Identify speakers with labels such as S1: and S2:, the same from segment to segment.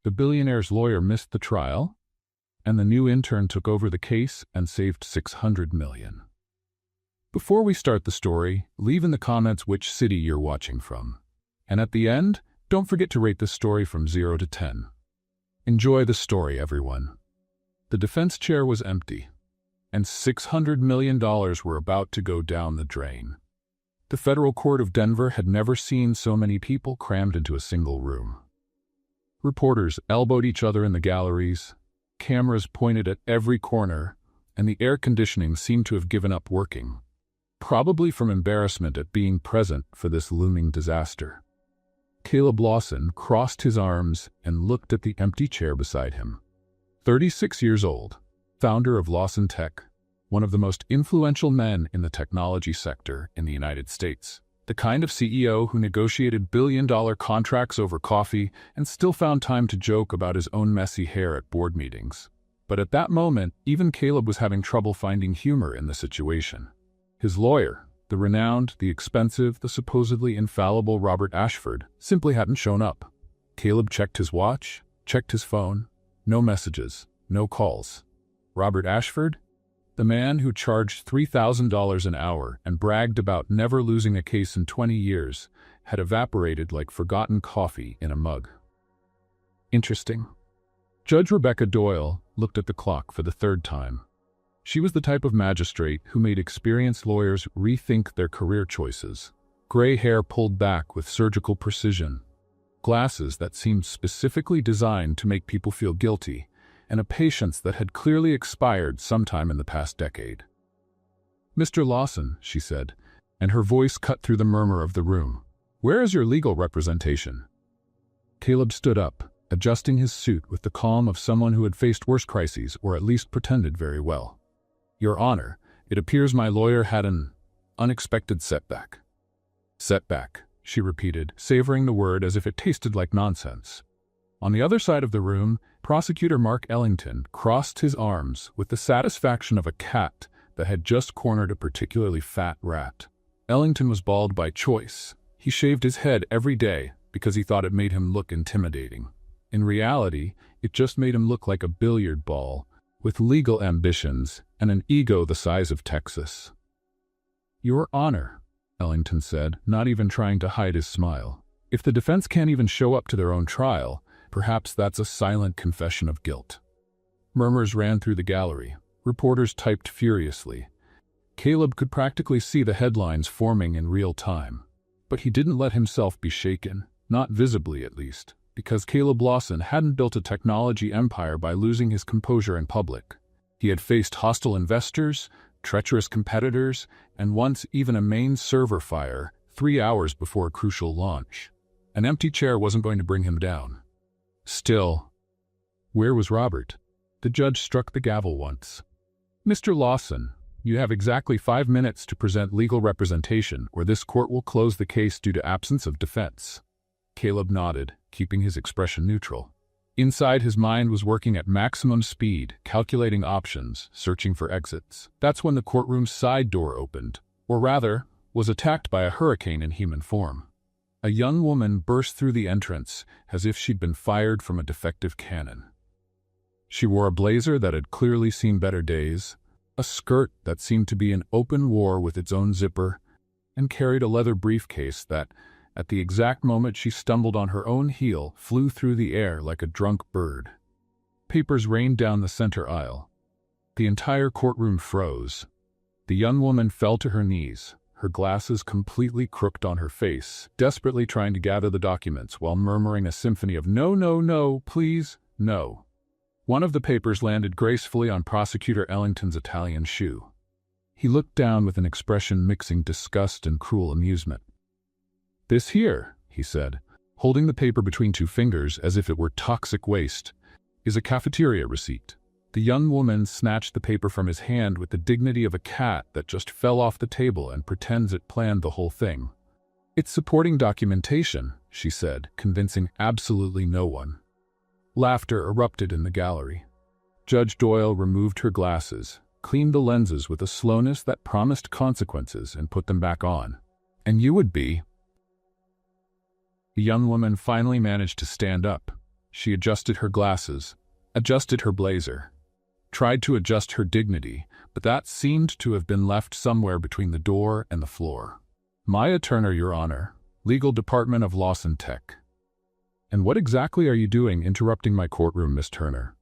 S1: The billionaire's lawyer missed the trial, and the new intern took over the case and saved $600 million. Before we start the story, leave in the comments which city you're watching from. And at the end, don't forget to rate this story from 0 to 10. Enjoy the story, everyone. The defense chair was empty, and $600 million were about to go down the drain. The federal court of Denver had never seen so many people crammed into a single room. Reporters elbowed each other in the galleries, cameras pointed at every corner, and the air conditioning seemed to have given up working, probably from embarrassment at being present for this looming disaster. Caleb Lawson crossed his arms and looked at the empty chair beside him. 36 years old, founder of Lawson Tech, one of the most influential men in the technology sector in the United States. The kind of CEO who negotiated billion-dollar contracts over coffee and still found time to joke about his own messy hair at board meetings. But at that moment, even Caleb was having trouble finding humor in the situation. His lawyer, the renowned, the expensive, the supposedly infallible Robert Ashford, simply hadn't shown up. Caleb checked his watch, checked his phone. No messages, no calls. Robert Ashford? The man who charged $3,000 an hour and bragged about never losing a case in 20 years, had evaporated like forgotten coffee in a mug. Interesting. Judge Rebecca Doyle looked at the clock for the third time. She was the type of magistrate who made experienced lawyers rethink their career choices. Gray hair pulled back with surgical precision, glasses that seemed specifically designed to make people feel guilty, and a patience that had clearly expired sometime in the past decade. "Mr. Lawson," she said, and her voice cut through the murmur of the room. "Where is your legal representation?" Caleb stood up, adjusting his suit with the calm of someone who had faced worse crises, or at least pretended very well. "Your Honor, it appears my lawyer had an unexpected setback." "Setback," she repeated, savoring the word as if it tasted like nonsense. On the other side of the room, Prosecutor Mark Ellington crossed his arms with the satisfaction of a cat that had just cornered a particularly fat rat. Ellington was bald by choice. He shaved his head every day because he thought it made him look intimidating. In reality, it just made him look like a billiard ball, with legal ambitions and an ego the size of Texas. "Your Honor," Ellington said, not even trying to hide his smile. "If the defense can't even show up to their own trial, perhaps that's a silent confession of guilt." Murmurs ran through the gallery. Reporters typed furiously. Caleb could practically see the headlines forming in real time. But he didn't let himself be shaken, not visibly at least, because Caleb Lawson hadn't built a technology empire by losing his composure in public. He had faced hostile investors, treacherous competitors, and once even a main server fire 3 hours before a crucial launch. An empty chair wasn't going to bring him down. Still, where was Robert? The judge struck the gavel once. "Mr. Lawson, you have exactly 5 minutes to present legal representation, or this court will close the case due to absence of defense." Caleb nodded, keeping his expression neutral. Inside, his mind was working at maximum speed, calculating options, searching for exits. That's when the courtroom's side door opened, or rather, was attacked by a hurricane in human form. A young woman burst through the entrance as if she'd been fired from a defective cannon. She wore a blazer that had clearly seen better days, a skirt that seemed to be an open war with its own zipper, and carried a leather briefcase that, at the exact moment she stumbled on her own heel, flew through the air like a drunk bird. Papers rained down the center aisle. The entire courtroom froze. The young woman fell to her knees, her glasses completely crooked on her face, desperately trying to gather the documents while murmuring a symphony of "No, no, no, please, no." One of the papers landed gracefully on Prosecutor Ellington's Italian shoe. He looked down with an expression mixing disgust and cruel amusement. "This here," he said, holding the paper between 2 fingers as if it were toxic waste, "is a cafeteria receipt." The young woman snatched the paper from his hand with the dignity of a cat that just fell off the table and pretends it planned the whole thing. "It's supporting documentation," she said, convincing absolutely no one. Laughter erupted in the gallery. Judge Doyle removed her glasses, cleaned the lenses with a slowness that promised consequences, and put them back on. "And you would be..." The young woman finally managed to stand up. She adjusted her glasses, adjusted her blazer, tried to adjust her dignity, but that seemed to have been left somewhere between the door and the floor. Maya Turner, Your Honor, Legal Department of Lawson Tech. And what exactly are you doing interrupting my courtroom, Miss Turner?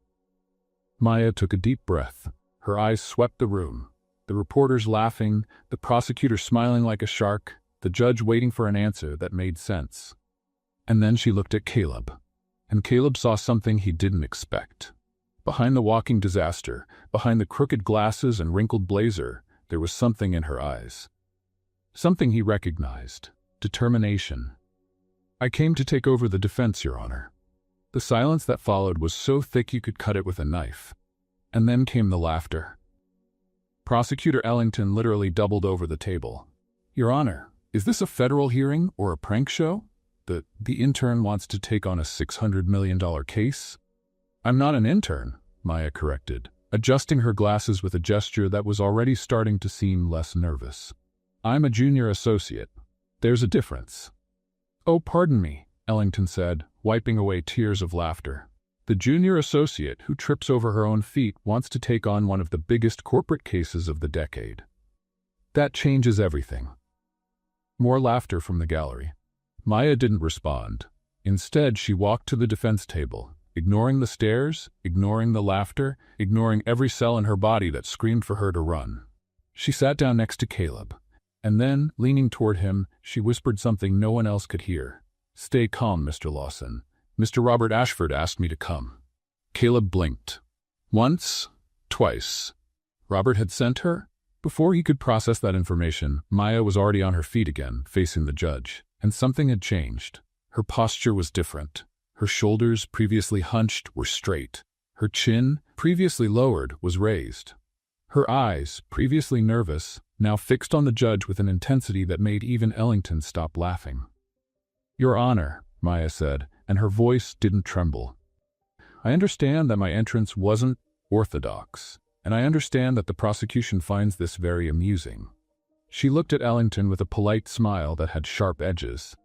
S1: Maya took a deep breath. Her eyes swept the room. The reporters laughing, the prosecutor smiling like a shark, the judge waiting for an answer that made sense. And then she looked at Caleb. And Caleb saw something he didn't expect. Behind the walking disaster, behind the crooked glasses and wrinkled blazer, there was something in her eyes. Something he recognized. Determination. I came to take over the defense, Your Honor. The silence that followed was so thick you could cut it with a knife. And then came the laughter. Prosecutor Ellington literally doubled over the table. Your Honor, is this a federal hearing or a prank show? The intern wants to take on a $600 million case? I'm not an intern, Maya corrected, adjusting her glasses with a gesture that was already starting to seem less nervous. I'm a junior associate. There's a difference. Oh, pardon me, Ellington said, wiping away tears of laughter. The junior associate who trips over her own feet wants to take on one of the biggest corporate cases of the decade. That changes everything. More laughter from the gallery. Maya didn't respond. Instead, she walked to the defense table, ignoring the stares, ignoring the laughter, ignoring every cell in her body that screamed for her to run. She sat down next to Caleb, and then, leaning toward him, she whispered something no one else could hear. Stay calm, Mr. Lawson. Mr. Robert Ashford asked me to come. Caleb blinked. Once, twice. Robert had sent her? Before he could process that information, Maya was already on her feet again, facing the judge. And something had changed. Her posture was different. Her shoulders, previously hunched, were straight. Her chin, previously lowered, was raised. Her eyes, previously nervous, now fixed on the judge with an intensity that made even Ellington stop laughing. Your Honor, Maya said, and her voice didn't tremble. I understand that my entrance wasn't orthodox, and I understand that the prosecution finds this very amusing. She looked at Ellington with a polite smile that had sharp edges.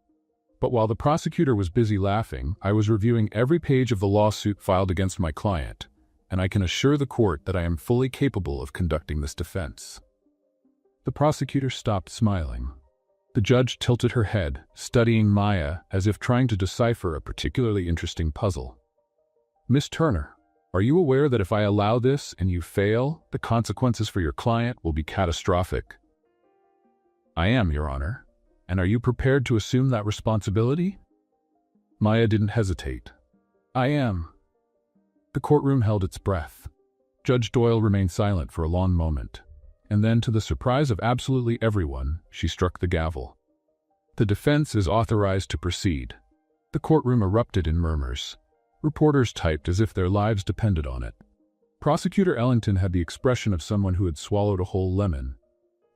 S1: But while the prosecutor was busy laughing, I was reviewing every page of the lawsuit filed against my client, and I can assure the court that I am fully capable of conducting this defense. The prosecutor stopped smiling. The judge tilted her head, studying Maya as if trying to decipher a particularly interesting puzzle. Miss Turner, are you aware that if I allow this and you fail, the consequences for your client will be catastrophic? I am, Your Honor. And are you prepared to assume that responsibility? Maya didn't hesitate. I am. The courtroom held its breath. Judge Doyle remained silent for a long moment. And then, to the surprise of absolutely everyone, she struck the gavel. The defense is authorized to proceed. The courtroom erupted in murmurs. Reporters typed as if their lives depended on it. Prosecutor Ellington had the expression of someone who had swallowed a whole lemon.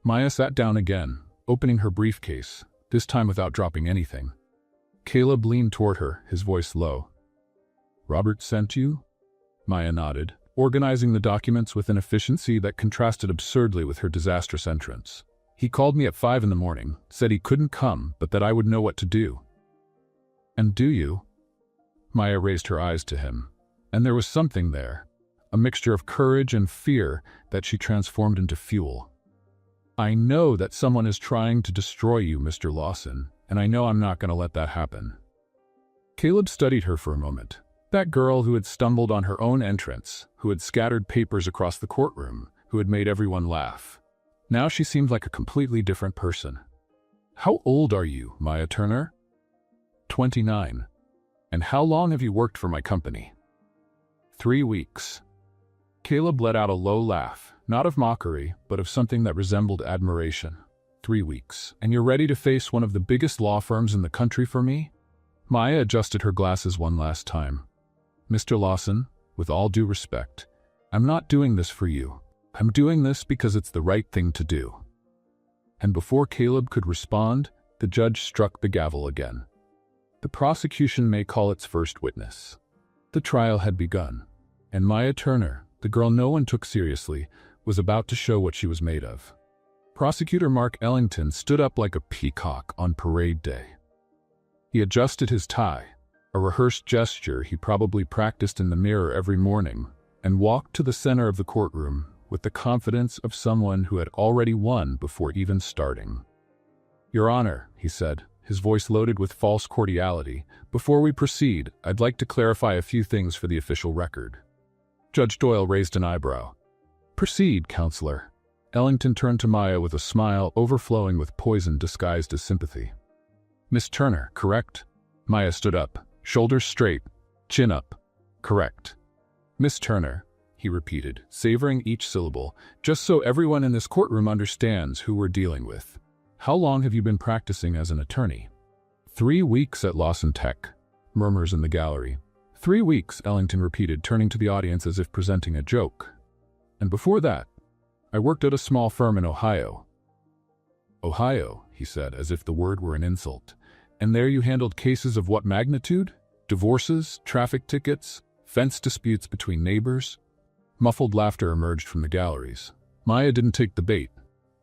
S1: Maya sat down again, opening her briefcase, this time without dropping anything. Caleb leaned toward her, his voice low. Robert sent you? Maya nodded, organizing the documents with an efficiency that contrasted absurdly with her disastrous entrance. He called me at 5 a.m, said he couldn't come, but that I would know what to do. And do you? Maya raised her eyes to him, and there was something there, a mixture of courage and fear that she transformed into fuel. I know that someone is trying to destroy you, Mr. Lawson, and I know I'm not going to let that happen. Caleb studied her for a moment. That girl who had stumbled on her own entrance, who had scattered papers across the courtroom, who had made everyone laugh. Now she seemed like a completely different person. How old are you, Maya Turner? 29. And how long have you worked for my company? 3 weeks. Caleb let out a low laugh, not of mockery, but of something that resembled admiration. 3 weeks, and you're ready to face one of the biggest law firms in the country for me? Maya adjusted her glasses one last time. Mr. Lawson, with all due respect, I'm not doing this for you. I'm doing this because it's the right thing to do. And before Caleb could respond, the judge struck the gavel again. The prosecution may call its first witness. The trial had begun, and Maya Turner, the girl no one took seriously, was about to show what she was made of. Prosecutor Mark Ellington stood up like a peacock on parade day. He adjusted his tie, a rehearsed gesture he probably practiced in the mirror every morning, and walked to the center of the courtroom with the confidence of someone who had already won before even starting. "Your Honor," he said, his voice loaded with false cordiality, "before we proceed, I'd like to clarify a few things for the official record." Judge Doyle raised an eyebrow. "Proceed, Counselor." Ellington turned to Maya with a smile overflowing with poison disguised as sympathy. "Miss Turner, correct?" Maya stood up, shoulders straight, chin up. "Correct." "Miss Turner," he repeated, savoring each syllable, "just so everyone in this courtroom understands who we're dealing with. How long have you been practicing as an attorney?" 3 weeks at Lawson Tech, murmurs in the gallery. 3 weeks, Ellington repeated, turning to the audience as if presenting a joke. "And before that, I worked at a small firm in Ohio." "Ohio," he said, as if the word were an insult. "And there you handled cases of what magnitude? Divorces, traffic tickets, fence disputes between neighbors?" Muffled laughter emerged from the galleries. Maya didn't take the bait.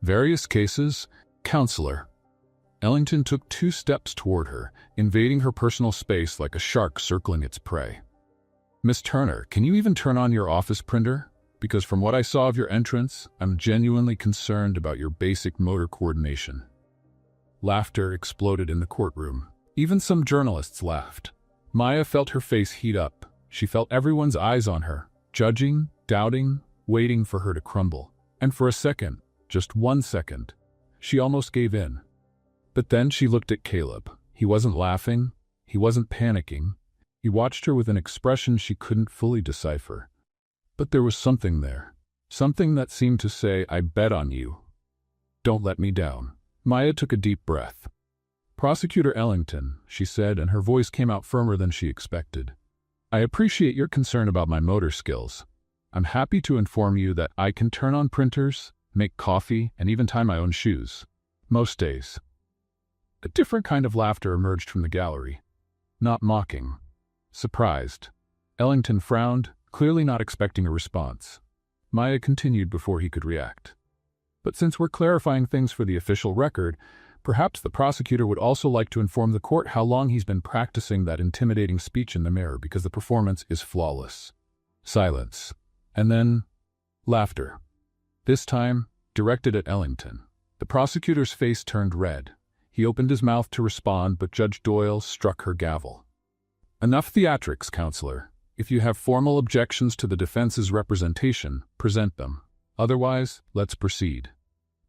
S1: "Various cases, Counselor." Ellington took 2 steps toward her, invading her personal space like a shark circling its prey. "Miss Turner, can you even turn on your office printer? Because from what I saw of your entrance, I'm genuinely concerned about your basic motor coordination." Laughter exploded in the courtroom. Even some journalists laughed. Maya felt her face heat up. She felt everyone's eyes on her, judging, doubting, waiting for her to crumble. And for a second, just 1 second, she almost gave in. But then she looked at Caleb. He wasn't laughing. He wasn't panicking. He watched her with an expression she couldn't fully decipher. But there was something there. Something that seemed to say, "I bet on you. Don't let me down." Maya took a deep breath. "Prosecutor Ellington," she said, and her voice came out firmer than she expected. "I appreciate your concern about my motor skills. I'm happy to inform you that I can turn on printers, make coffee, and even tie my own shoes. Most days." A different kind of laughter emerged from the gallery. Not mocking. Surprised. Ellington frowned, clearly not expecting a response. Maya continued before he could react. "But since we're clarifying things for the official record, perhaps the prosecutor would also like to inform the court how long he's been practicing that intimidating speech in the mirror, because the performance is flawless." Silence. And then, laughter. This time, directed at Ellington. The prosecutor's face turned red. He opened his mouth to respond, but Judge Doyle struck her gavel. "Enough theatrics, Counselor. If you have formal objections to the defense's representation, present them. Otherwise, let's proceed."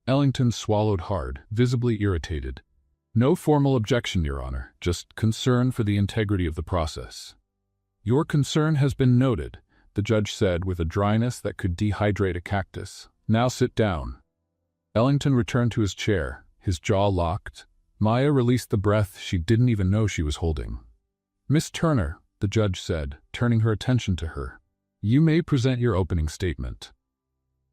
S1: Ellington swallowed hard, visibly irritated. "No formal objection, Your Honor, just concern for the integrity of the process." "Your concern has been noted," the judge said with a dryness that could dehydrate a cactus. "Now sit down." Ellington returned to his chair, his jaw locked. Maya released the breath she didn't even know she was holding. "Miss Turner," the judge said, turning her attention to her, "you may present your opening statement."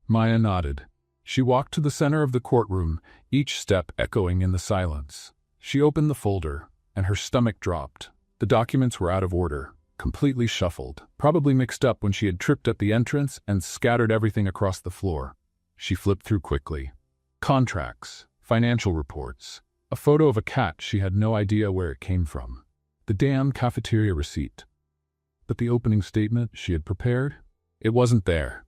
S1: Maya nodded. She walked to the center of the courtroom, each step echoing in the silence. She opened the folder, and her stomach dropped. The documents were out of order, completely shuffled, probably mixed up when she had tripped at the entrance and scattered everything across the floor. She flipped through quickly. Contracts, financial reports, a photo of a cat she had no idea where it came from. The damn cafeteria receipt. But the opening statement she had prepared? It wasn't there.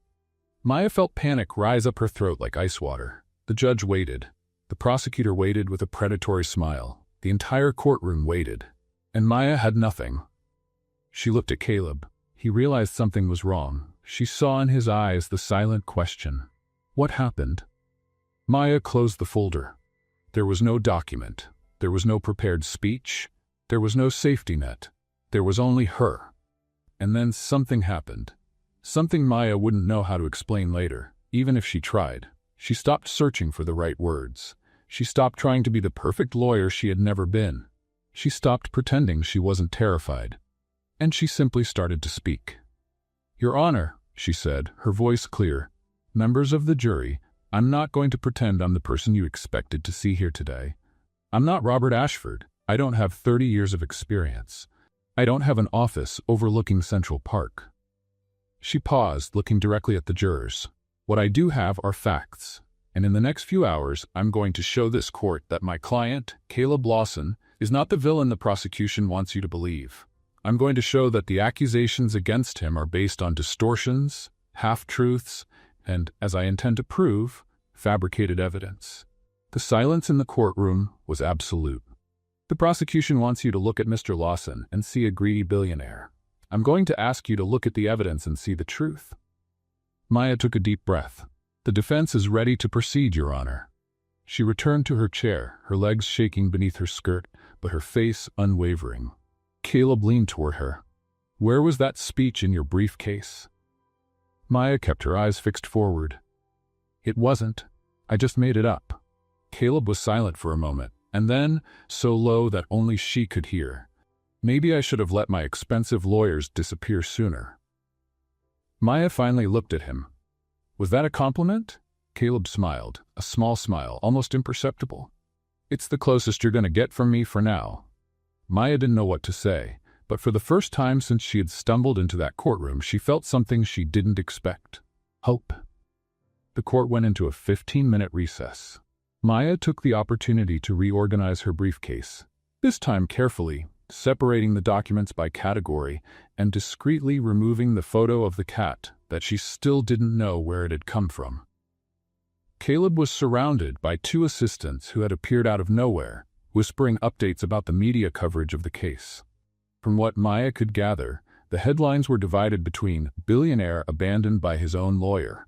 S1: Maya felt panic rise up her throat like ice water. The judge waited. The prosecutor waited with a predatory smile. The entire courtroom waited. And Maya had nothing. She looked at Caleb. He realized something was wrong. She saw in his eyes the silent question. What happened? Maya closed the folder. There was no document. There was no prepared speech. There was no safety net. There was only her. And then something happened. Something Maya wouldn't know how to explain later, even if she tried. She stopped searching for the right words. She stopped trying to be the perfect lawyer she had never been. She stopped pretending she wasn't terrified. And she simply started to speak. "Your Honor," she said, her voice clear, "members of the jury, I'm not going to pretend I'm the person you expected to see here today. I'm not Robert Ashford. I don't have 30 years of experience. I don't have an office overlooking Central Park." She paused, looking directly at the jurors. "What I do have are facts, and in the next few hours, I'm going to show this court that my client, Caleb Lawson, is not the villain the prosecution wants you to believe. I'm going to show that the accusations against him are based on distortions, half-truths, and, as I intend to prove, fabricated evidence. The silence in the courtroom was absolute. The prosecution wants you to look at Mr. Lawson and see a greedy billionaire. I'm going to ask you to look at the evidence and see the truth. Maya took a deep breath. The defense is ready to proceed, Your Honor. She returned to her chair, her legs shaking beneath her skirt, but her face unwavering. Caleb leaned toward her. Where was that speech in your briefcase? Maya kept her eyes fixed forward. It wasn't. I just made it up. Caleb was silent for a moment, and then, so low that only she could hear. Maybe I should have let my expensive lawyers disappear sooner. Maya finally looked at him. Was that a compliment? Caleb smiled, a small smile, almost imperceptible. It's the closest you're going to get from me for now. Maya didn't know what to say, but for the first time since she had stumbled into that courtroom, she felt something she didn't expect. Hope. The court went into a 15-minute recess. Maya took the opportunity to reorganize her briefcase, this time carefully, separating the documents by category and discreetly removing the photo of the cat that she still didn't know where it had come from. Caleb was surrounded by two assistants who had appeared out of nowhere, whispering updates about the media coverage of the case. From what Maya could gather, the headlines were divided between "Billionaire abandoned by his own lawyer"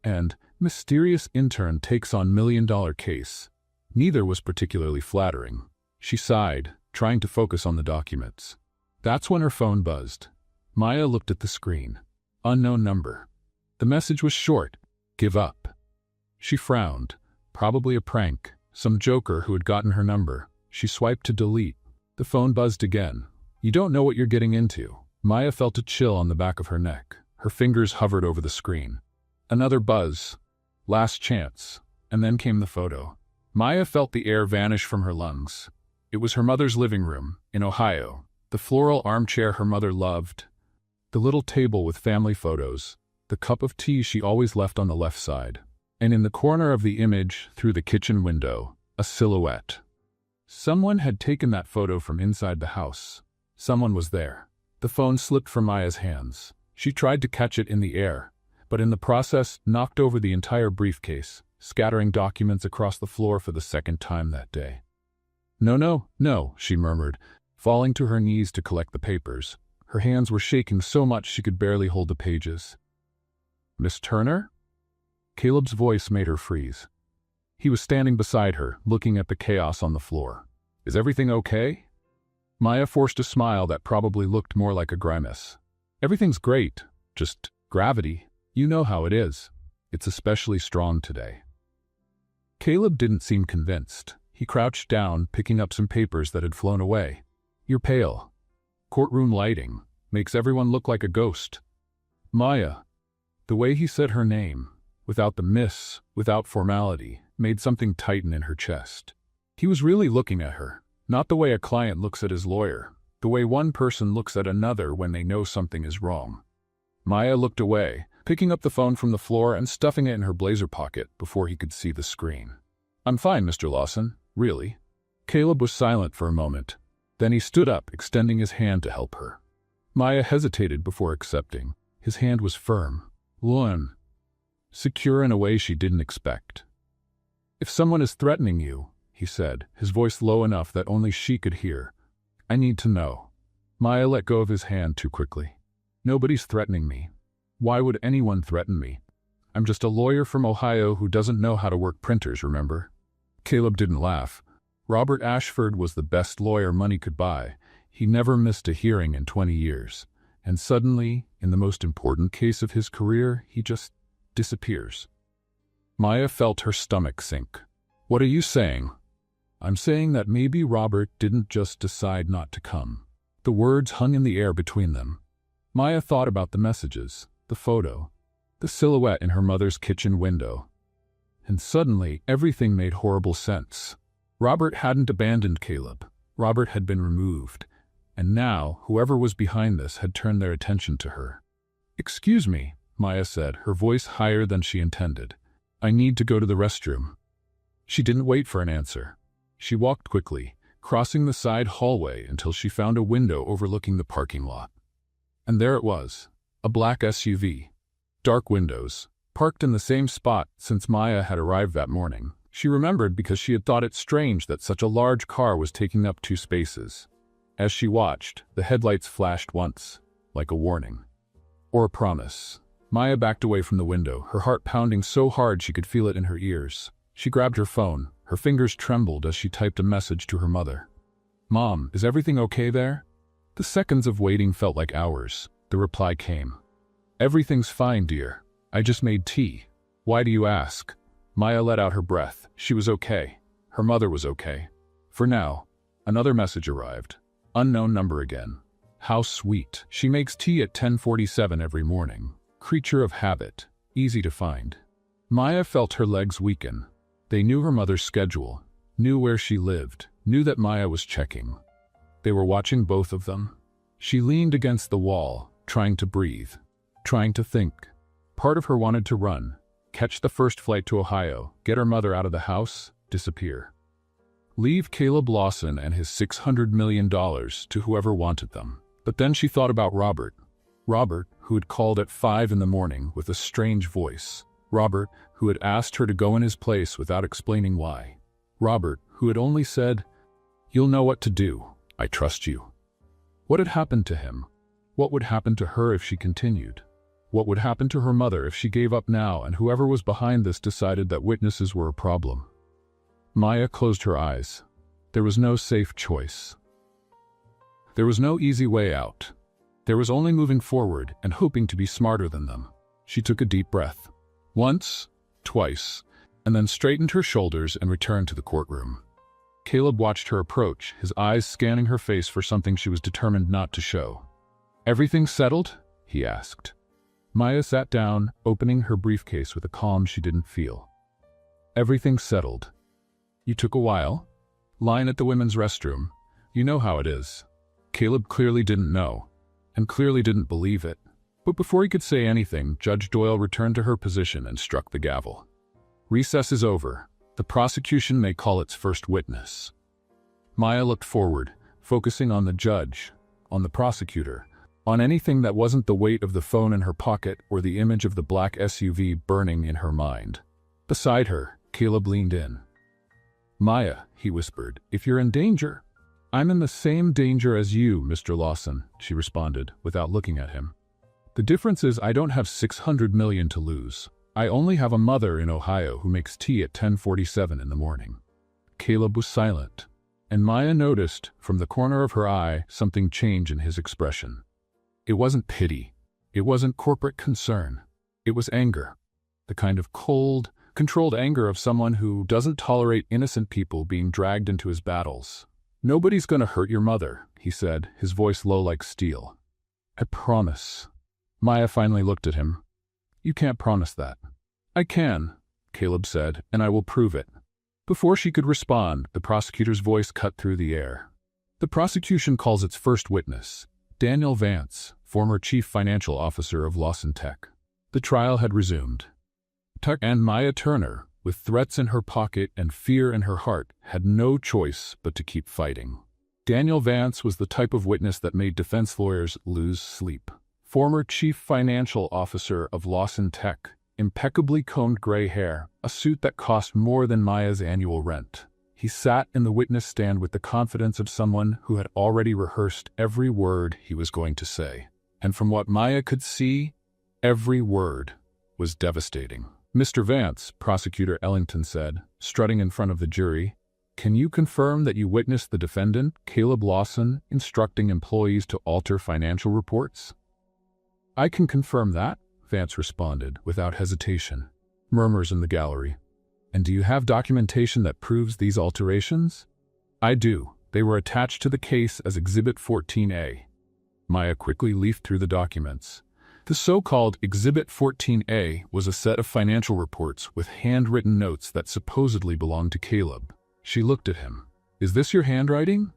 S1: and "Mysterious intern takes on million-dollar case." Neither was particularly flattering. She sighed, trying to focus on the documents. That's when her phone buzzed. Maya looked at the screen. Unknown number. The message was short. Give up. She frowned. Probably a prank. Some joker who had gotten her number. She swiped to delete. The phone buzzed again. You don't know what you're getting into. Maya felt a chill on the back of her neck. Her fingers hovered over the screen. Another buzz. Last chance. And then came the photo. Maya felt the air vanish from her lungs. It was her mother's living room, in Ohio. The floral armchair her mother loved. The little table with family photos. The cup of tea she always left on the left side. And in the corner of the image, through the kitchen window, a silhouette. Someone had taken that photo from inside the house. Someone was there. The phone slipped from Maya's hands. She tried to catch it in the air, but in the process knocked over the entire briefcase, scattering documents across the floor for the second time that day. No, she murmured, falling to her knees to collect the papers. Her hands were shaking so much she could barely hold the pages. Miss Turner? Caleb's voice made her freeze. He was standing beside her, looking at the chaos on the floor. Is everything okay? Maya forced a smile that probably looked more like a grimace. Everything's great, just gravity. You know how it is. It's especially strong today. Caleb didn't seem convinced. He crouched down, picking up some papers that had flown away. You're pale. Courtroom lighting makes everyone look like a ghost. Maya. The way he said her name, without the miss, without formality, made something tighten in her chest. He was really looking at her, not the way a client looks at his lawyer, the way one person looks at another when they know something is wrong. Maya looked away, picking up the phone from the floor and stuffing it in her blazer pocket before he could see the screen. I'm fine, Mr. Lawson. Really? Caleb was silent for a moment. Then he stood up, extending his hand to help her. Maya hesitated before accepting. His hand was firm, warm, secure in a way she didn't expect. If someone is threatening you, he said, his voice low enough that only she could hear, I need to know. Maya let go of his hand too quickly. Nobody's threatening me. Why would anyone threaten me? I'm just a lawyer from Ohio who doesn't know how to work printers, remember? Caleb didn't laugh. Robert Ashford was the best lawyer money could buy. He never missed a hearing in 20 years. And suddenly, in the most important case of his career, he just disappears. Maya felt her stomach sink. What are you saying? I'm saying that maybe Robert didn't just decide not to come. The words hung in the air between them. Maya thought about the messages, the photo, the silhouette in her mother's kitchen window. And suddenly, everything made horrible sense. Robert hadn't abandoned Caleb. Robert had been removed. And now, whoever was behind this had turned their attention to her. Excuse me, Maya said, her voice higher than she intended. I need to go to the restroom. She didn't wait for an answer. She walked quickly, crossing the side hallway until she found a window overlooking the parking lot. And there it was, a black SUV. Dark windows, parked in the same spot since Maya had arrived that morning. She remembered because she had thought it strange that such a large car was taking up 2 spaces. As she watched, the headlights flashed once, like a warning. Or a promise. Maya backed away from the window, her heart pounding so hard she could feel it in her ears. She grabbed her phone. Her fingers trembled as she typed a message to her mother. "Mom, is everything okay there?" The seconds of waiting felt like hours. The reply came. "Everything's fine, dear. I just made tea. Why do you ask?" Maya let out her breath. She was okay. Her mother was okay. For now. Another message arrived. Unknown number again. How sweet. She makes tea at 10:47 every morning. Creature of habit. Easy to find. Maya felt her legs weaken. They knew her mother's schedule, knew where she lived, knew that Maya was checking. They were watching both of them. She leaned against the wall, trying to breathe, trying to think. Part of her wanted to run, catch the first flight to Ohio, get her mother out of the house, disappear. Leave Caleb Lawson and his $600 million to whoever wanted them. But then she thought about Robert. Robert, who had called at 5 in the morning with a strange voice. Robert, who had asked her to go in his place without explaining why. Robert, who had only said, "You'll know what to do. I trust you." What had happened to him? What would happen to her if she continued? What would happen to her mother if she gave up now and whoever was behind this decided that witnesses were a problem? Maya closed her eyes. There was no safe choice. There was no easy way out. There was only moving forward and hoping to be smarter than them. She took a deep breath. Once, twice, and then straightened her shoulders and returned to the courtroom. Caleb watched her approach, his eyes scanning her face for something she was determined not to show. "Everything settled?" he asked. Maya sat down, opening her briefcase with a calm she didn't feel. "Everything settled. You took a while? Line at the women's restroom. You know how it is." Caleb clearly didn't know, and clearly didn't believe it. But before he could say anything, Judge Doyle returned to her position and struck the gavel. "Recess is over. The prosecution may call its first witness." Maya looked forward, focusing on the judge, on the prosecutor, on anything that wasn't the weight of the phone in her pocket or the image of the black SUV burning in her mind. Beside her, Caleb leaned in. "Maya," he whispered, "if you're in danger—" "I'm in the same danger as you, Mr. Lawson," she responded, without looking at him. "The difference is I don't have $600 million to lose. I only have a mother in Ohio who makes tea at 10:47 in the morning." Caleb was silent, and Maya noticed, from the corner of her eye, something change in his expression. It wasn't pity. It wasn't corporate concern. It was anger. The kind of cold, controlled anger of someone who doesn't tolerate innocent people being dragged into his battles. "Nobody's gonna hurt your mother," he said, his voice low like steel. "I promise." Maya finally looked at him. "You can't promise that." "I can," Caleb said, "and I will prove it." Before she could respond, the prosecutor's voice cut through the air. "The prosecution calls its first witness, Daniel Vance, former chief financial officer of Lawson Tech." The trial had resumed. Tuck and Maya Turner, with threats in her pocket and fear in her heart, had no choice but to keep fighting. Daniel Vance was the type of witness that made defense lawyers lose sleep. Former chief financial officer of Lawson Tech, impeccably combed gray hair, a suit that cost more than Maya's annual rent. He sat in the witness stand with the confidence of someone who had already rehearsed every word he was going to say. And from what Maya could see, every word was devastating. "Mr. Vance," Prosecutor Ellington said, strutting in front of the jury, "can you confirm that you witnessed the defendant, Caleb Lawson, instructing employees to alter financial reports?" "I can confirm that," Vance responded, without hesitation. Murmurs in the gallery. "And do you have documentation that proves these alterations?" "I do. They were attached to the case as Exhibit 14A. Maya quickly leafed through the documents. The so-called Exhibit 14A was a set of financial reports with handwritten notes that supposedly belonged to Caleb. She looked at him. "Is this your handwriting?"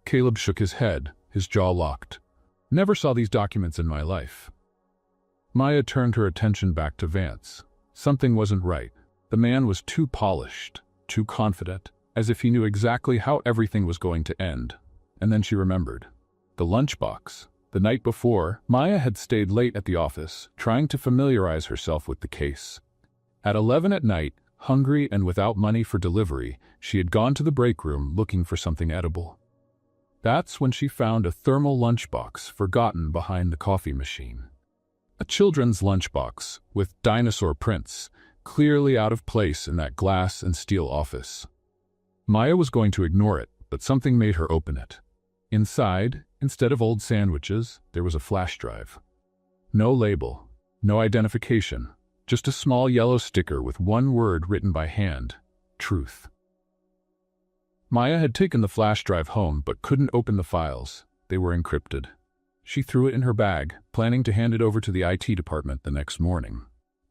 S1: Caleb shook his head, his jaw locked. "Never saw these documents in my life." Maya turned her attention back to Vance. Something wasn't right. The man was too polished, too confident, as if he knew exactly how everything was going to end. And then she remembered. The lunchbox. The night before, Maya had stayed late at the office, trying to familiarize herself with the case. At 11 at night, hungry and without money for delivery, she had gone to the break room looking for something edible. That's when she found a thermal lunchbox forgotten behind the coffee machine. A children's lunchbox with dinosaur prints, clearly out of place in that glass and steel office. Maya was going to ignore it, but something made her open it. Inside, instead of old sandwiches, there was a flash drive. No label, no identification, just a small yellow sticker with one word written by hand: truth. Maya had taken the flash drive home but couldn't open the files. They were encrypted. She threw it in her bag, planning to hand it over to the IT department the next morning.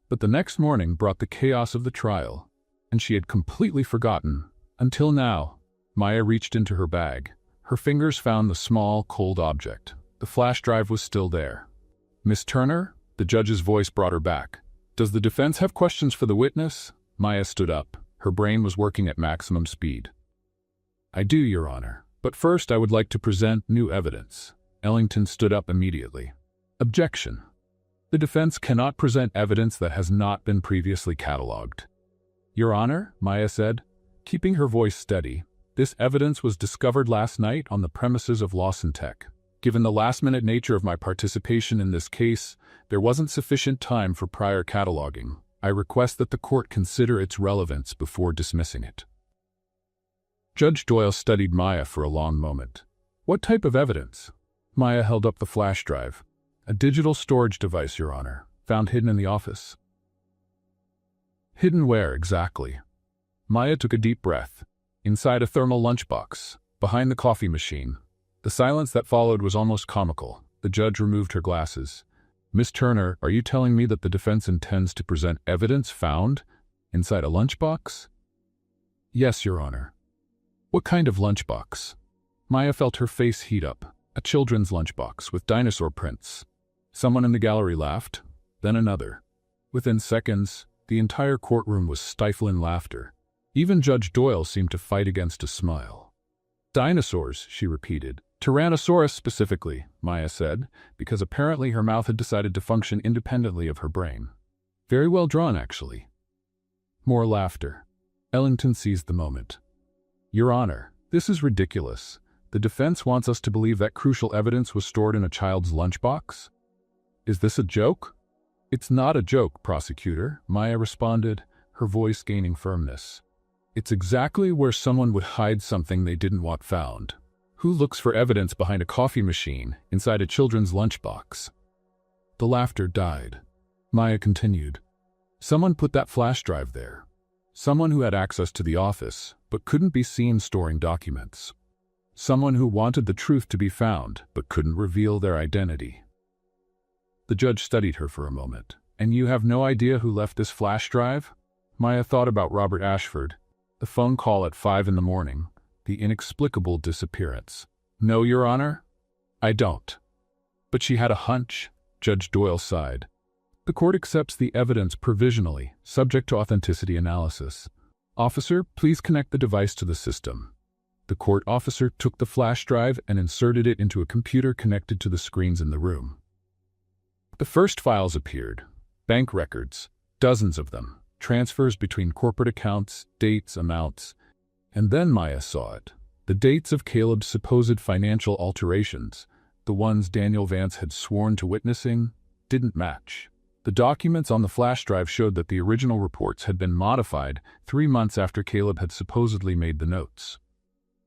S1: But the next morning brought the chaos of the trial, and she had completely forgotten. Until now, Maya reached into her bag. Her fingers found the small, cold object. The flash drive was still there. "Miss Turner?" The judge's voice brought her back. "Does the defense have questions for the witness?" Maya stood up. Her brain was working at maximum speed. "I do, Your Honor. But first I would like to present new evidence." Ellington stood up immediately. "Objection. The defense cannot present evidence that has not been previously catalogued." "Your Honor," Maya said, keeping her voice steady, "this evidence was discovered last night on the premises of Lawson Tech. Given the last-minute nature of my participation in this case, there wasn't sufficient time for prior cataloging. I request that the court consider its relevance before dismissing it." Judge Doyle studied Maya for a long moment. "What type of evidence?" Maya held up the flash drive. "A digital storage device, Your Honor, found hidden in the office." "Hidden where, exactly?" Maya took a deep breath. "Inside a thermal lunchbox, behind the coffee machine." The silence that followed was almost comical. The judge removed her glasses. "Miss Turner, are you telling me that the defense intends to present evidence found inside a lunchbox?" "Yes, Your Honor." "What kind of lunchbox?" Maya felt her face heat up. "A children's lunchbox with dinosaur prints." Someone in the gallery laughed, then another. Within seconds, the entire courtroom was stifling laughter. Even Judge Doyle seemed to fight against a smile. "Dinosaurs," she repeated. "Tyrannosaurus specifically," Maya said, because apparently her mouth had decided to function independently of her brain. "Very well drawn, actually." More laughter. Ellington seized the moment. "Your Honor, this is ridiculous. The defense wants us to believe that crucial evidence was stored in a child's lunchbox? Is this a joke?" "It's not a joke, prosecutor," Maya responded, her voice gaining firmness. "It's exactly where someone would hide something they didn't want found. Who looks for evidence behind a coffee machine inside a children's lunchbox?" The laughter died. Maya continued. "Someone put that flash drive there. Someone who had access to the office, but couldn't be seen storing documents. Someone who wanted the truth to be found, but couldn't reveal their identity." The judge studied her for a moment. "And you have no idea who left this flash drive?" Maya thought about Robert Ashford. The phone call at 5 in the morning. The inexplicable disappearance. "No, Your Honor, I don't." "But she had a hunch," Judge Doyle sighed. "The court accepts the evidence provisionally, subject to authenticity analysis. Officer, please connect the device to the system." The court officer took the flash drive and inserted it into a computer connected to the screens in the room. The first files appeared. Bank records, dozens of them, transfers between corporate accounts, dates, amounts. And then Maya saw it. The dates of Caleb's supposed financial alterations, the ones Daniel Vance had sworn to witnessing, didn't match. The documents on the flash drive showed that the original reports had been modified 3 months after Caleb had supposedly made the notes.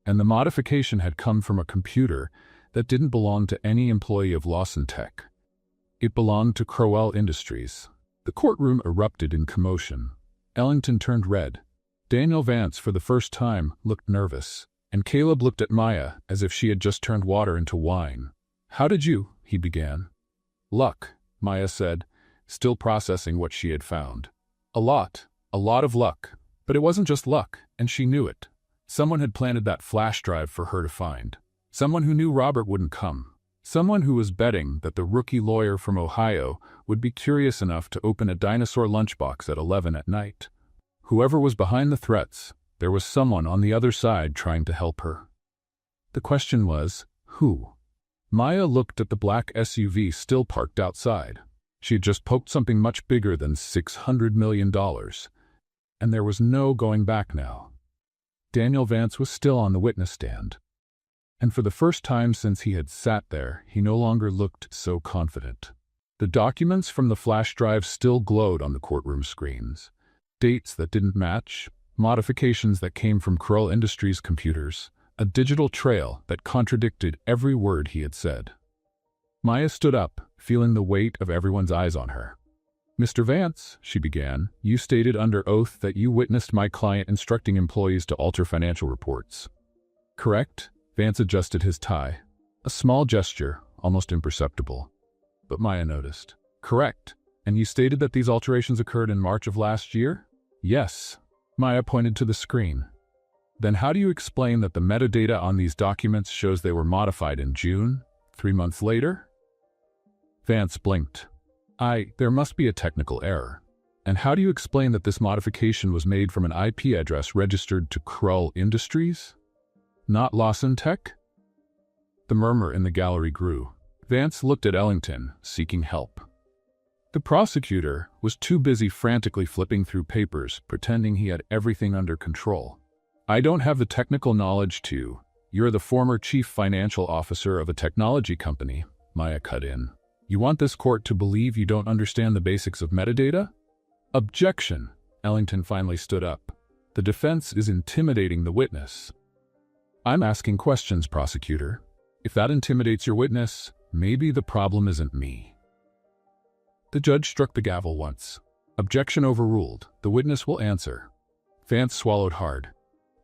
S1: And the modification had come from a computer that didn't belong to any employee of Lawson Tech. It belonged to Crowell Industries. The courtroom erupted in commotion. Ellington turned red. Daniel Vance, for the first time, looked nervous, and Caleb looked at Maya as if she had just turned water into wine. "How did you?" he began. "Luck," Maya said, still processing what she had found. A lot of luck. But it wasn't just luck, and she knew it. Someone had planted that flash drive for her to find. Someone who knew Robert wouldn't come. Someone who was betting that the rookie lawyer from Ohio would be curious enough to open a dinosaur lunchbox at 11 at night. Whoever was behind the threats, There was someone on the other side trying to help her. The question was, who? Maya looked at the black SUV still parked outside. She had just poked something much bigger than $600 million, and there was no going back now. Daniel Vance was still on the witness stand, and for the first time since he had sat there, he no longer looked so confident. The documents from the flash drive still glowed on the courtroom screens. Dates that didn't match, modifications that came from Kroll Industries' computers, a digital trail that contradicted every word he had said. Maya stood up, feeling the weight of everyone's eyes on her. "Mr. Vance," she began, "you stated under oath that you witnessed my client instructing employees to alter financial reports. Correct?" Vance adjusted his tie. A small gesture, almost imperceptible. But Maya noticed. "Correct. And you stated that these alterations occurred in March of last year?" "Yes." Maya pointed to the screen. "Then how do you explain that the metadata on these documents shows they were modified in June, 3 months later?" Vance blinked. There must be a technical error. And how do you explain that this modification was made from an IP address registered to Kroll Industries? Not Lawson Tech?" The murmur in the gallery grew. Vance looked at Ellington, seeking help. The prosecutor was too busy frantically flipping through papers, pretending he had everything under control. "I don't have the technical knowledge to. You're the former chief financial officer of a technology company," Maya cut in. "You want this court to believe you don't understand the basics of metadata?" "Objection!" Ellington finally stood up. "The defense is intimidating the witness." "I'm asking questions, prosecutor. If that intimidates your witness, maybe the problem isn't me." The judge struck the gavel once. "Objection overruled. The witness will answer." Vance swallowed hard.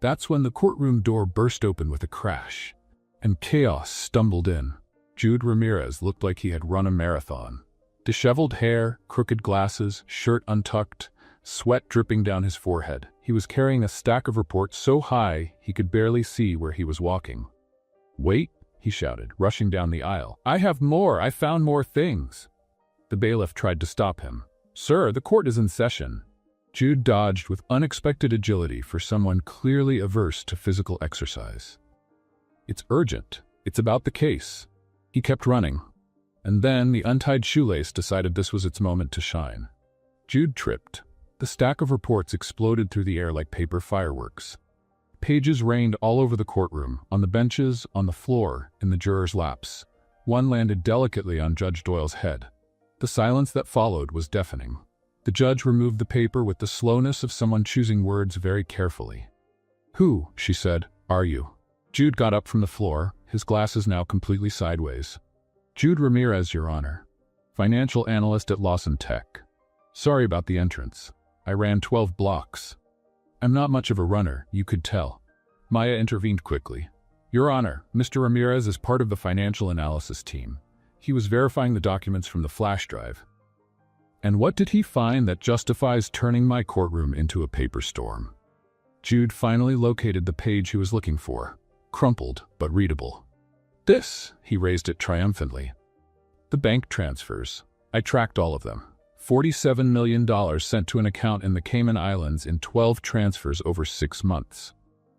S1: That's when the courtroom door burst open with a crash, and chaos stumbled in. Jude Ramirez looked like he had run a marathon. Disheveled hair, crooked glasses, shirt untucked, sweat dripping down his forehead. He was carrying a stack of reports so high he could barely see where he was walking. "Wait," he shouted, rushing down the aisle. "I have more! I found more things!" The bailiff tried to stop him. "Sir, the court is in session." Jude dodged with unexpected agility for someone clearly averse to physical exercise. "It's urgent. It's about the case." He kept running, and then the untied shoelace decided this was its moment to shine. Jude tripped. The stack of reports exploded through the air like paper fireworks. Pages rained all over the courtroom, on the benches, on the floor, in the jurors' laps. One landed delicately on Judge Doyle's head. The silence that followed was deafening. The judge removed the paper with the slowness of someone choosing words very carefully. "Who," she said, "are you?" Jude got up from the floor, his glasses now completely sideways. "Jude Ramirez, Your Honor. Financial analyst at Lawson Tech. Sorry about the entrance. I ran 12 blocks. I'm not much of a runner, you could tell." Maya intervened quickly. "Your Honor, Mr. Ramirez is part of the financial analysis team. He was verifying the documents from the flash drive. And what did he find that justifies turning my courtroom into a paper storm?" Jude finally located the page he was looking for. Crumpled, but readable. "This," he raised it triumphantly. "The bank transfers. I tracked all of them. $47 million sent to an account in the Cayman Islands in 12 transfers over 6 months.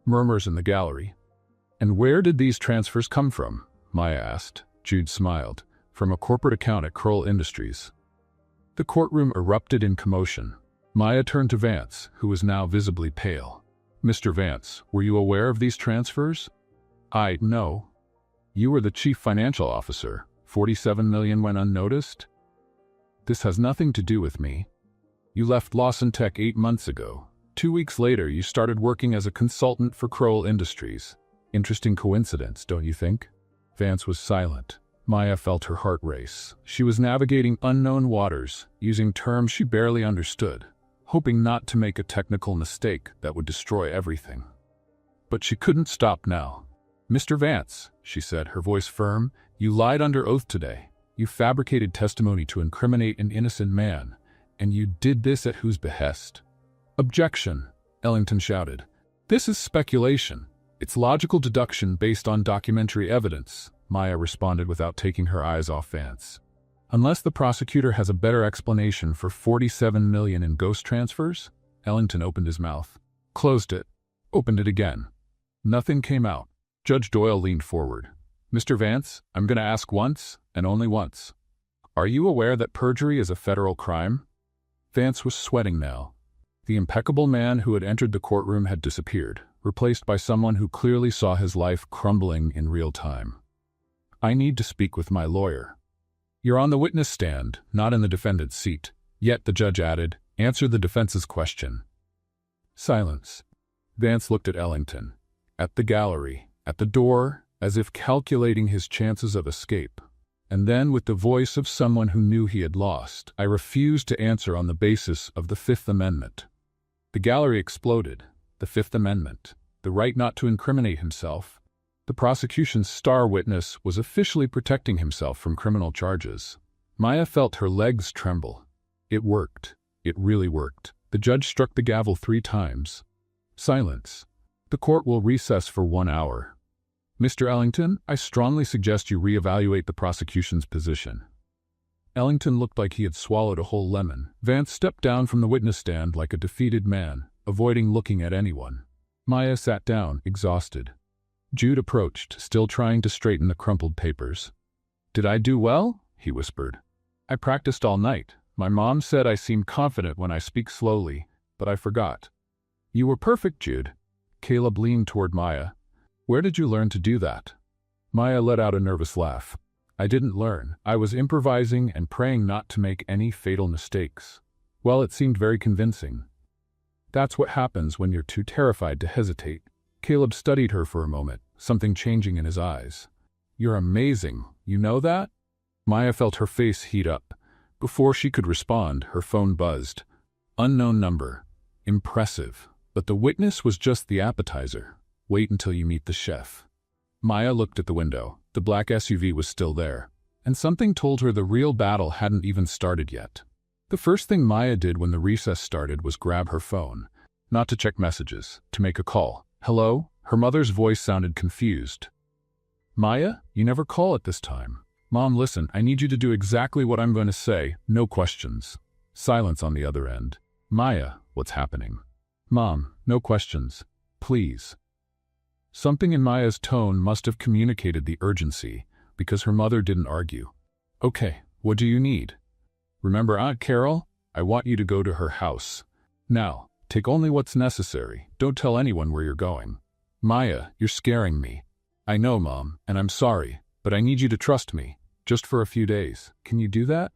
S1: Murmurs in the gallery. "And where did these transfers come from?" Maya asked. Jude smiled. "From a corporate account at Kroll Industries." The courtroom erupted in commotion. Maya turned to Vance, who was now visibly pale. "Mr. Vance, were you aware of these transfers?" No. You were the chief financial officer. 47 million went unnoticed?" "This has nothing to do with me. You left Lawson Tech 8 months ago. 2 weeks later, you started working as a consultant for Kroll Industries. Interesting coincidence, don't you think?" Vance was silent. Maya felt her heart race. She was navigating unknown waters, using terms she barely understood, hoping not to make a technical mistake that would destroy everything. But she couldn't stop now. "Mr. Vance," she said, her voice firm, "you lied under oath today. You fabricated testimony to incriminate an innocent man, and you did this at whose behest?" "Objection," Ellington shouted. "This is speculation. It's logical deduction based on documentary evidence," Maya responded without taking her eyes off Vance. "Unless the prosecutor has a better explanation for 47 million in ghost transfers?" Ellington opened his mouth. Closed it. Opened it again. Nothing came out. Judge Doyle leaned forward. Mr. Vance, I'm going to ask once, and only once. Are you aware that perjury is a federal crime? Vance was sweating now. The impeccable man who had entered the courtroom had disappeared, replaced by someone who clearly saw his life crumbling in real time. I need to speak with my lawyer. You're on the witness stand, not in the defendant's seat. Yet, the judge added, answer the defense's question. Silence. Vance looked at Ellington, at the gallery, at the door, as if calculating his chances of escape. And then, with the voice of someone who knew he had lost, I refused to answer on the basis of the Fifth Amendment. The gallery exploded. The Fifth Amendment. The right not to incriminate himself. The prosecution's star witness was officially protecting himself from criminal charges. Maya felt her legs tremble. It worked. It really worked. The judge struck the gavel 3 times. Silence. The court will recess for 1 hour. Mr. Ellington, I strongly suggest you reevaluate the prosecution's position. Ellington looked like he had swallowed a whole lemon. Vance stepped down from the witness stand like a defeated man, avoiding looking at anyone. Maya sat down, exhausted. Jude approached, still trying to straighten the crumpled papers. Did I do well? He whispered. I practiced all night. My mom said I seem confident when I speak slowly, but I forgot. You were perfect, Jude. Caleb leaned toward Maya. Where did you learn to do that? Maya let out a nervous laugh. I didn't learn. I was improvising and praying not to make any fatal mistakes. Well, it seemed very convincing. That's what happens when you're too terrified to hesitate. Caleb studied her for a moment, something changing in his eyes. You're amazing. You know that? Maya felt her face heat up. Before she could respond, her phone buzzed. Unknown number. Impressive. But the witness was just the appetizer. Wait until you meet the chef. Maya looked at the window. The black SUV was still there. And something told her the real battle hadn't even started yet. The first thing Maya did when the recess started was grab her phone. Not to check messages, to make a call. Hello? Her mother's voice sounded confused. Maya, you never call at this time. Mom, listen, I need you to do exactly what I'm going to say. No questions. Silence on the other end. Maya, what's happening? Mom, no questions. Please. Something in Maya's tone must have communicated the urgency, because her mother didn't argue. Okay, what do you need? Remember Aunt Carol? I want you to go to her house. Now, take only what's necessary. Don't tell anyone where you're going. Maya, you're scaring me. I know, Mom, and I'm sorry, but I need you to trust me. Just for a few days. Can you do that?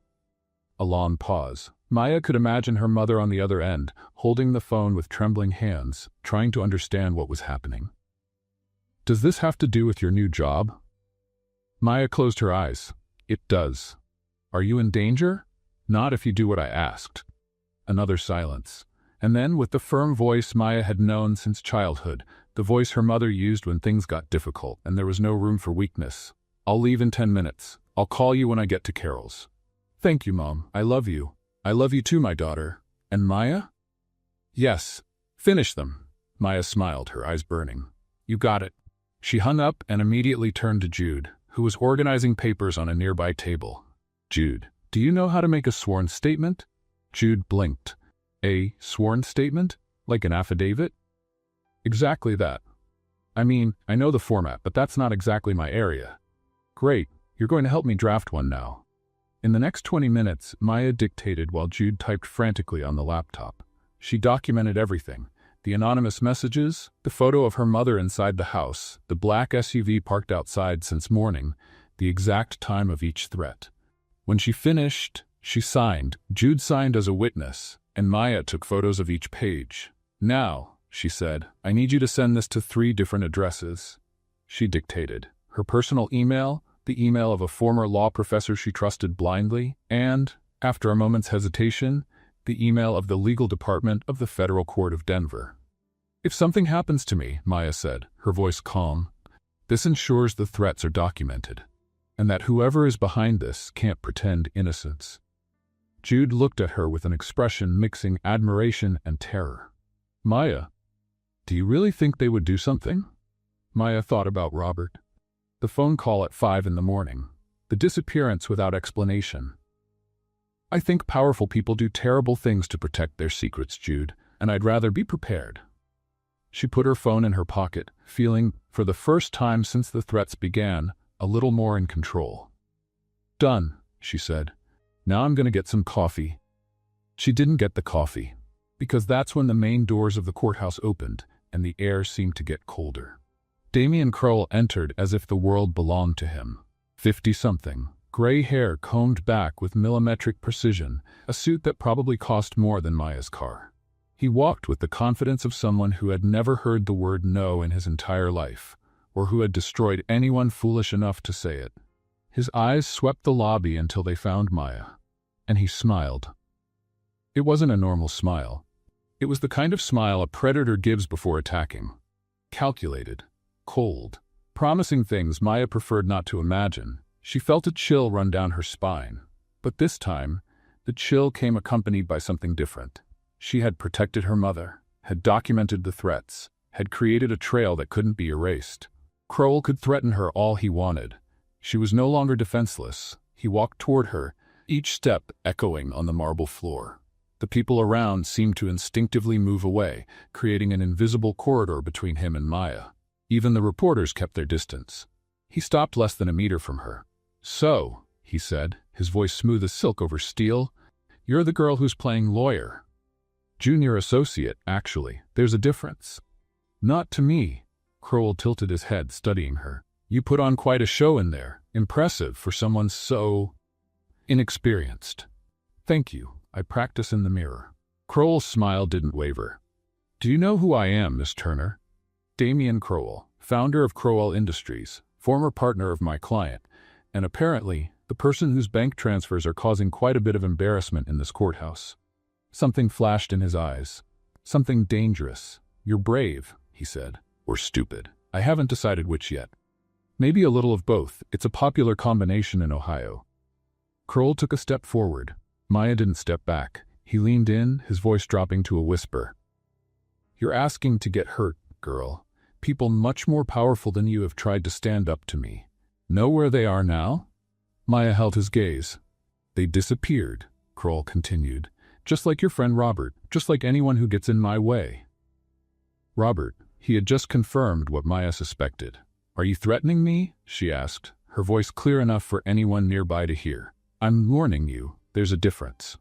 S1: A long pause. Maya could imagine her mother on the other end, holding the phone with trembling hands, trying to understand what was happening. Does this have to do with your new job? Maya closed her eyes. It does. Are you in danger? Not if you do what I asked. Another silence. And then, with the firm voice Maya had known since childhood, the voice her mother used when things got difficult and there was no room for weakness. I'll leave in 10 minutes. I'll call you when I get to Carol's. Thank you, Mom. I love you. I love you too, my daughter. And Maya? Yes. Finish them. Maya smiled, her eyes burning. You got it. She hung up and immediately turned to Jude, who was organizing papers on a nearby table. Jude, do you know how to make a sworn statement? Jude blinked. A sworn statement? Like an affidavit? Exactly that. I mean, I know the format, but that's not exactly my area. Great. You're going to help me draft one now. In the next 20 minutes, Maya dictated while Jude typed frantically on the laptop. She documented everything. The anonymous messages, the photo of her mother inside the house, the black SUV parked outside since morning, the exact time of each threat. When she finished, she signed. Jude signed as a witness, and Maya took photos of each page. Now, she said, I need you to send this to 3 different addresses. She dictated. Her personal email, the email of a former law professor she trusted blindly, and, after a moment's hesitation, the email of the legal department of the Federal Court of Denver. If something happens to me, Maya said, her voice calm, this ensures the threats are documented, and that whoever is behind this can't pretend innocence. Jude looked at her with an expression mixing admiration and terror. Maya, do you really think they would do something? Maya thought about Robert. The phone call at 5 in the morning. The disappearance without explanation. I think powerful people do terrible things to protect their secrets, Jude, and I'd rather be prepared. She put her phone in her pocket, feeling, for the first time since the threats began, a little more in control. "Done," she said. "Now I'm going to get some coffee." She didn't get the coffee, because that's when the main doors of the courthouse opened and the air seemed to get colder. Damien Crowell entered as if the world belonged to him. 50-something, gray hair combed back with millimetric precision, a suit that probably cost more than Maya's car. He walked with the confidence of someone who had never heard the word no in his entire life, or who had destroyed anyone foolish enough to say it. His eyes swept the lobby until they found Maya, and he smiled. It wasn't a normal smile. It was the kind of smile a predator gives before attacking. Calculated, cold, promising things Maya preferred not to imagine. She felt a chill run down her spine. But this time, the chill came accompanied by something different. She had protected her mother, had documented the threats, had created a trail that couldn't be erased. Crowell could threaten her all he wanted. She was no longer defenseless. He walked toward her, each step echoing on the marble floor. The people around seemed to instinctively move away, creating an invisible corridor between him and Maya. Even the reporters kept their distance. He stopped less than a meter from her. "So," he said, his voice smooth as silk over steel, "you're the girl who's playing lawyer." "Junior associate, actually. There's a difference." "Not to me." Crowell tilted his head, studying her. "You put on quite a show in there. Impressive for someone so inexperienced." "Thank you. I practice in the mirror." Crowell's smile didn't waver. "Do you know who I am, Miss Turner?" "Damien Crowell, founder of Crowell Industries, former partner of my client, and apparently the person whose bank transfers are causing quite a bit of embarrassment in this courthouse." Something flashed in his eyes. Something dangerous. "You're brave," he said. "Or stupid. I haven't decided which yet. Maybe a little of both. It's a popular combination in Ohio." Crowell took a step forward. Maya didn't step back. He leaned in, his voice dropping to a whisper. "You're asking to get hurt, girl. People much more powerful than you have tried to stand up to me. Know where they are now?" Maya held his gaze. "They disappeared," Crowell continued. "Just like your friend Robert, just like anyone who gets in my way." Robert, he had just confirmed what Maya suspected. "Are you threatening me?" she asked, her voice clear enough for anyone nearby to hear. "I'm warning you, there's a difference."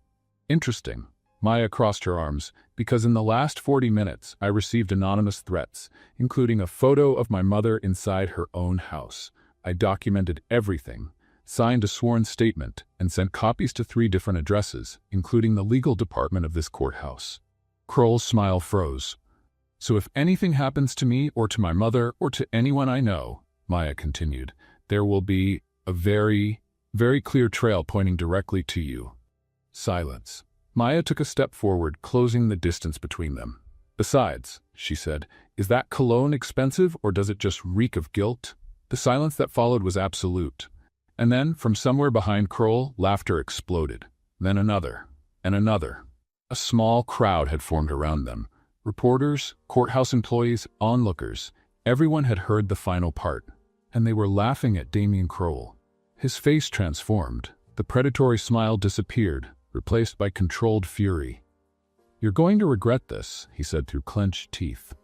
S1: "Interesting." Maya crossed her arms. "Because in the last 40 minutes, I received anonymous threats, including a photo of my mother inside her own house. I documented everything, signed a sworn statement, and sent copies to 3 different addresses, including the legal department of this courthouse." Crowell's smile froze. "So if anything happens to me or to my mother or to anyone I know," Maya continued, "there will be a very, very clear trail pointing directly to you." Silence. Maya took a step forward, closing the distance between them. "Besides," she said, "is that cologne expensive or does it just reek of guilt?" The silence that followed was absolute. And then, from somewhere behind Crowell, laughter exploded. Then another, and another. A small crowd had formed around them. Reporters, courthouse employees, onlookers. Everyone had heard the final part, and they were laughing at Damien Crowell. His face transformed. The predatory smile disappeared, replaced by controlled fury. "You're going to regret this," he said through clenched teeth.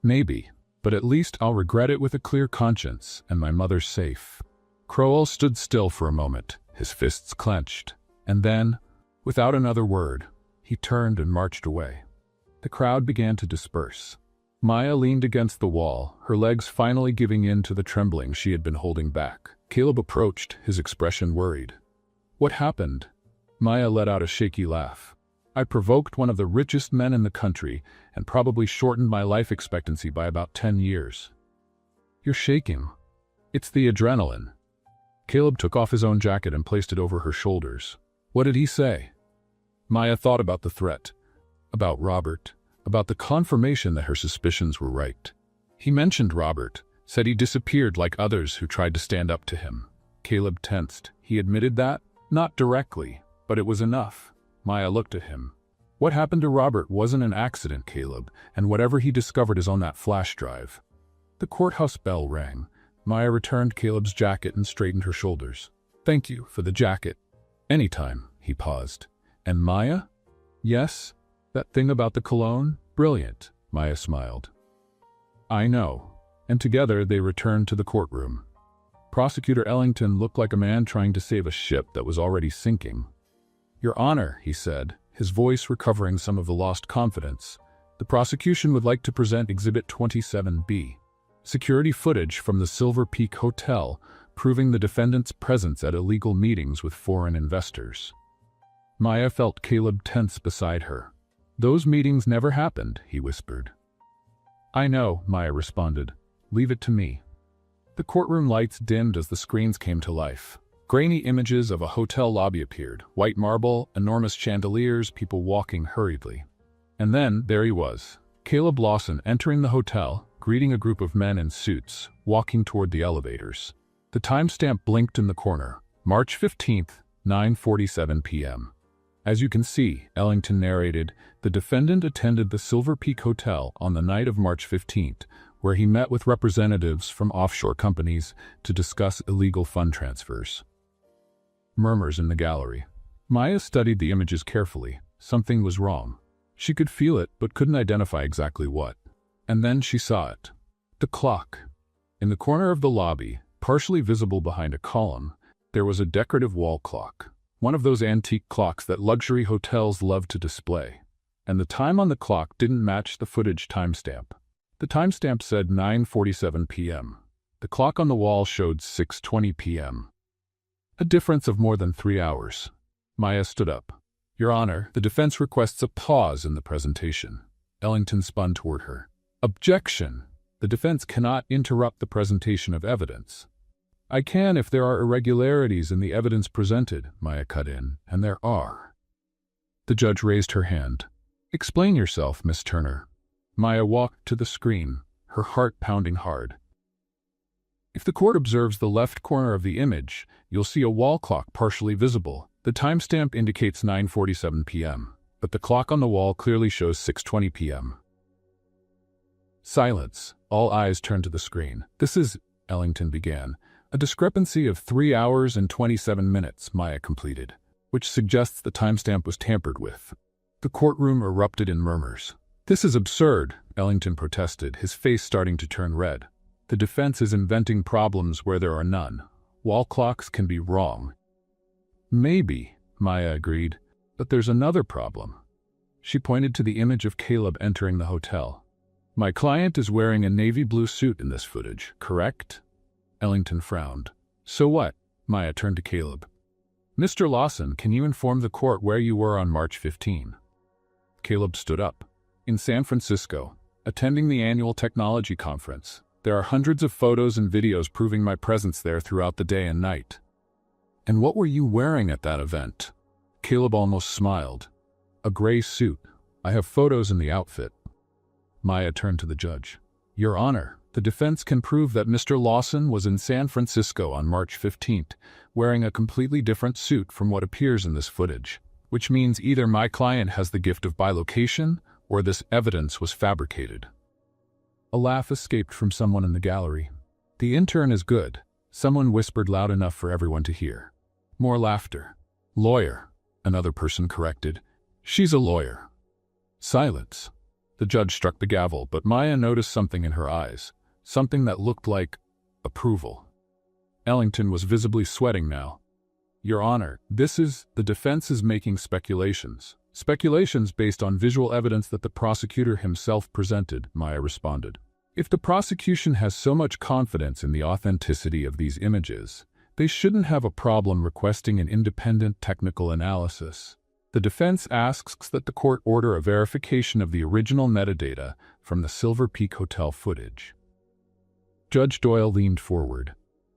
S1: "Maybe, but at least I'll regret it with a clear conscience, and my mother's safe." Crowell stood still for a moment, his fists clenched, and then, without another word, he turned and marched away. The crowd began to disperse. Maya leaned against the wall, her legs finally giving in to the trembling she had been holding back. Caleb approached, his expression worried. "What happened?" Maya let out a shaky laugh. "I provoked one of the richest men in the country and probably shortened my life expectancy by about 10 years. "You're shaking." "It's the adrenaline." Caleb took off his own jacket and placed it over her shoulders. "What did he say?" Maya thought about the threat, about Robert, about the confirmation that her suspicions were right. "He mentioned Robert, said he disappeared like others who tried to stand up to him." Caleb tensed. "He admitted that?" "Not directly, but it was enough." Maya looked at him. "What happened to Robert wasn't an accident, Caleb, and whatever he discovered is on that flash drive." The courthouse bell rang. Maya returned Caleb's jacket and straightened her shoulders. "Thank you for the jacket." "Anytime," he paused. "And Maya?" "Yes? That thing about the cologne? Brilliant," Maya smiled. I know. And together they returned to the courtroom. Prosecutor Ellington looked like a man trying to save a ship that was already sinking. Your Honor, he said, his voice recovering some of the lost confidence, the prosecution would like to present Exhibit 27B, security footage from the Silver Peak Hotel proving the defendant's presence at illegal meetings with foreign investors. Maya felt Caleb tense beside her. Those meetings never happened, he whispered. I know, Maya responded. Leave it to me. The courtroom lights dimmed as the screens came to life. Grainy images of a hotel lobby appeared, white marble, enormous chandeliers, people walking hurriedly. And then, there he was, Caleb Lawson entering the hotel, greeting a group of men in suits, walking toward the elevators. The timestamp blinked in the corner, March 15th, 9:47 p.m. As you can see, Ellington narrated, the defendant attended the Silver Peak Hotel on the night of March 15th, where he met with representatives from offshore companies to discuss illegal fund transfers. Murmurs in the gallery. Maya studied the images carefully. Something was wrong. She could feel it, but couldn't identify exactly what. And then she saw it. The clock. In the corner of the lobby, partially visible behind a column, there was a decorative wall clock. One of those antique clocks that luxury hotels love to display. And the time on the clock didn't match the footage timestamp. The timestamp said 9:47 p.m. The clock on the wall showed 6:20 p.m. A difference of more than 3 hours. Maya stood up. Your Honor, the defense requests a pause in the presentation. Ellington spun toward her. Objection! The defense cannot interrupt the presentation of evidence. I can if there are irregularities in the evidence presented, Maya cut in, and there are. The judge raised her hand. Explain yourself, Miss Turner. Maya walked to the screen, her heart pounding hard. If the court observes the left corner of the image, you'll see a wall clock partially visible. The timestamp indicates 9:47 p.m., but the clock on the wall clearly shows 6:20 p.m. Silence. All eyes turned to the screen. This is, Ellington began, a discrepancy of 3 hours and 27 minutes, Maya completed, which suggests the timestamp was tampered with. The courtroom erupted in murmurs. This is absurd, Ellington protested, his face starting to turn red. The defense is inventing problems where there are none. Wall clocks can be wrong. Maybe, Maya agreed, but there's another problem. She pointed to the image of Caleb entering the hotel. My client is wearing a navy blue suit in this footage, correct? Ellington frowned. So what? Maya turned to Caleb. Mr. Lawson, can you inform the court where you were on March 15? Caleb stood up. In San Francisco, attending the annual technology conference. There are hundreds of photos and videos proving my presence there throughout the day and night. And what were you wearing at that event? Caleb almost smiled. A gray suit. I have photos in the outfit. Maya turned to the judge. Your Honor, the defense can prove that Mr. Lawson was in San Francisco on March 15th, wearing a completely different suit from what appears in this footage, which means either my client has the gift of bilocation or this evidence was fabricated. A laugh escaped from someone in the gallery. The intern is good, someone whispered loud enough for everyone to hear. More laughter. Lawyer, another person corrected. She's a lawyer. Silence. The judge struck the gavel, but Maya noticed something in her eyes, something that looked like approval. Ellington was visibly sweating now. Your Honor, the defense is making speculations. Speculations based on visual evidence that the prosecutor himself presented, Maya responded. If the prosecution has so much confidence in the authenticity of these images, they shouldn't have a problem requesting an independent technical analysis. The defense asks that the court order a verification of the original metadata from the Silver Peak Hotel footage. Judge Doyle leaned forward.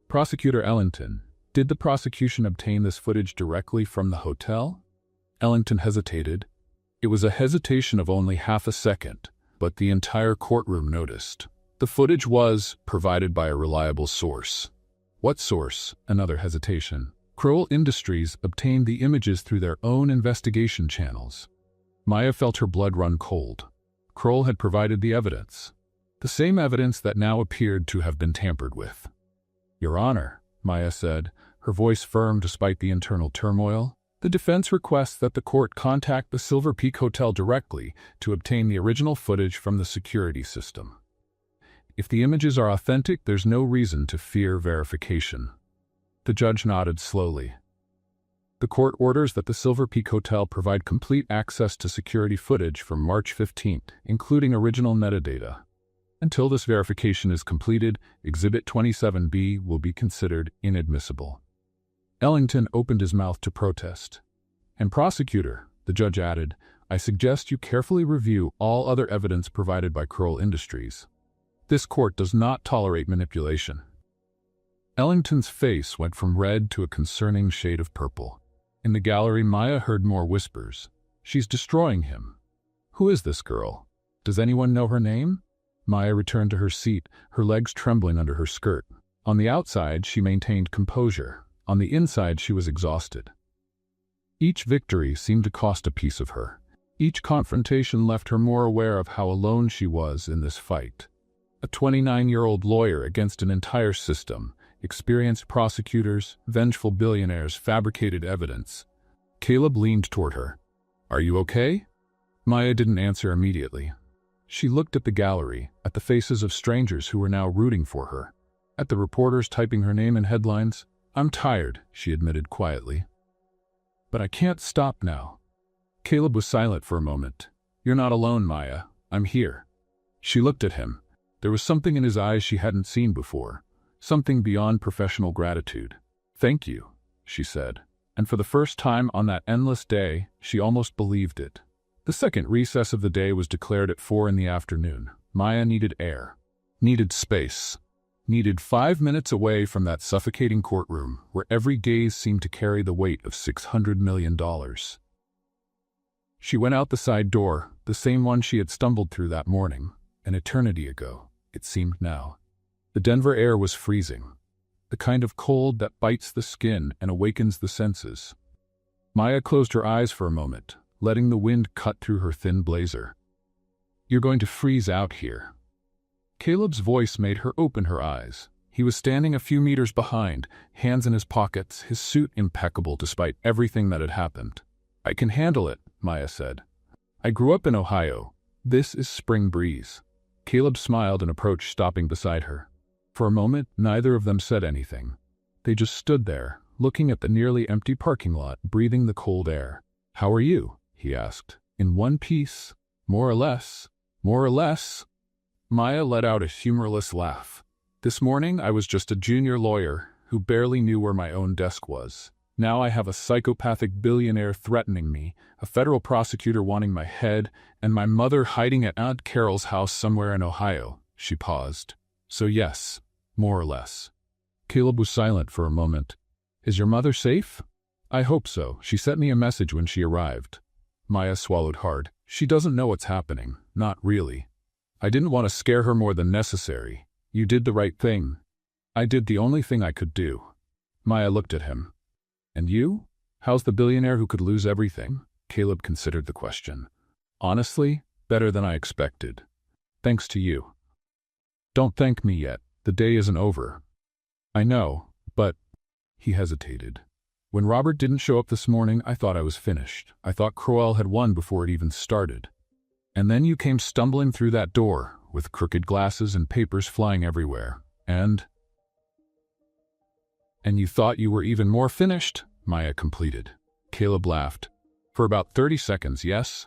S1: Prosecutor Ellington, did the prosecution obtain this footage directly from the hotel? Ellington hesitated. It was a hesitation of only half a second, but the entire courtroom noticed. The footage was provided by a reliable source. What source? Another hesitation. Kroll Industries obtained the images through their own investigation channels. Maya felt her blood run cold. Kroll had provided the evidence. The same evidence that now appeared to have been tampered with. Your Honor, Maya said, her voice firm despite the internal turmoil. The defense requests that the court contact the Silver Peak Hotel directly to obtain the original footage from the security system. If the images are authentic, there's no reason to fear verification. The judge nodded slowly. The court orders that the Silver Peak Hotel provide complete access to security footage from March 15th, including original metadata. Until this verification is completed, Exhibit 27B will be considered inadmissible. Ellington opened his mouth to protest. And prosecutor, the judge added, I suggest you carefully review all other evidence provided by Kroll Industries. This court does not tolerate manipulation. Ellington's face went from red to a concerning shade of purple. In the gallery, Maya heard more whispers. She's destroying him. Who is this girl? Does anyone know her name? Maya returned to her seat, her legs trembling under her skirt. On the outside, she maintained composure. On the inside, she was exhausted. Each victory seemed to cost a piece of her. Each confrontation left her more aware of how alone she was in this fight. A 29-year-old lawyer against an entire system, experienced prosecutors, vengeful billionaires, fabricated evidence. Caleb leaned toward her. Are you okay? Maya didn't answer immediately. She looked at the gallery, at the faces of strangers who were now rooting for her, at the reporters typing her name in headlines. I'm tired, she admitted quietly. But I can't stop now. Caleb was silent for a moment. You're not alone, Maya. I'm here. She looked at him. There was something in his eyes she hadn't seen before. Something beyond professional gratitude. Thank you, she said. And for the first time on that endless day, she almost believed it. The second recess of the day was declared at 4 in the afternoon. Maya needed air. Needed space. Needed 5 minutes away from that suffocating courtroom where every gaze seemed to carry the weight of $600 million. She went out the side door, the same one she had stumbled through that morning, an eternity ago, it seemed now. The Denver air was freezing, the kind of cold that bites the skin and awakens the senses. Maya closed her eyes for a moment, letting the wind cut through her thin blazer. You're going to freeze out here. Caleb's voice made her open her eyes. He was standing a few meters behind, hands in his pockets, his suit impeccable despite everything that had happened. I can handle it, Maya said. I grew up in Ohio. This is spring breeze. Caleb smiled and approached, stopping beside her. For a moment, neither of them said anything. They just stood there, looking at the nearly empty parking lot, breathing the cold air. How are you? He asked. In one piece. More or less. More or less. Maya let out a humorless laugh. This morning, I was just a junior lawyer who barely knew where my own desk was. Now I have a psychopathic billionaire threatening me, a federal prosecutor wanting my head, and my mother hiding at Aunt Carol's house somewhere in Ohio. She paused. So yes, more or less. Caleb was silent for a moment. Is your mother safe? I hope so. She sent me a message when she arrived. Maya swallowed hard. She doesn't know what's happening. Not really. I didn't want to scare her more than necessary. You did the right thing. I did the only thing I could do. Maya looked at him. And you? How's the billionaire who could lose everything? Caleb considered the question. Honestly, better than I expected. Thanks to you. Don't thank me yet. The day isn't over. I know, but... He hesitated. When Robert didn't show up this morning, I thought I was finished. I thought Crowell had won before it even started. And then you came stumbling through that door, with crooked glasses and papers flying everywhere. And you thought you were even more finished? Maya completed. Caleb laughed. For about 30 seconds, yes?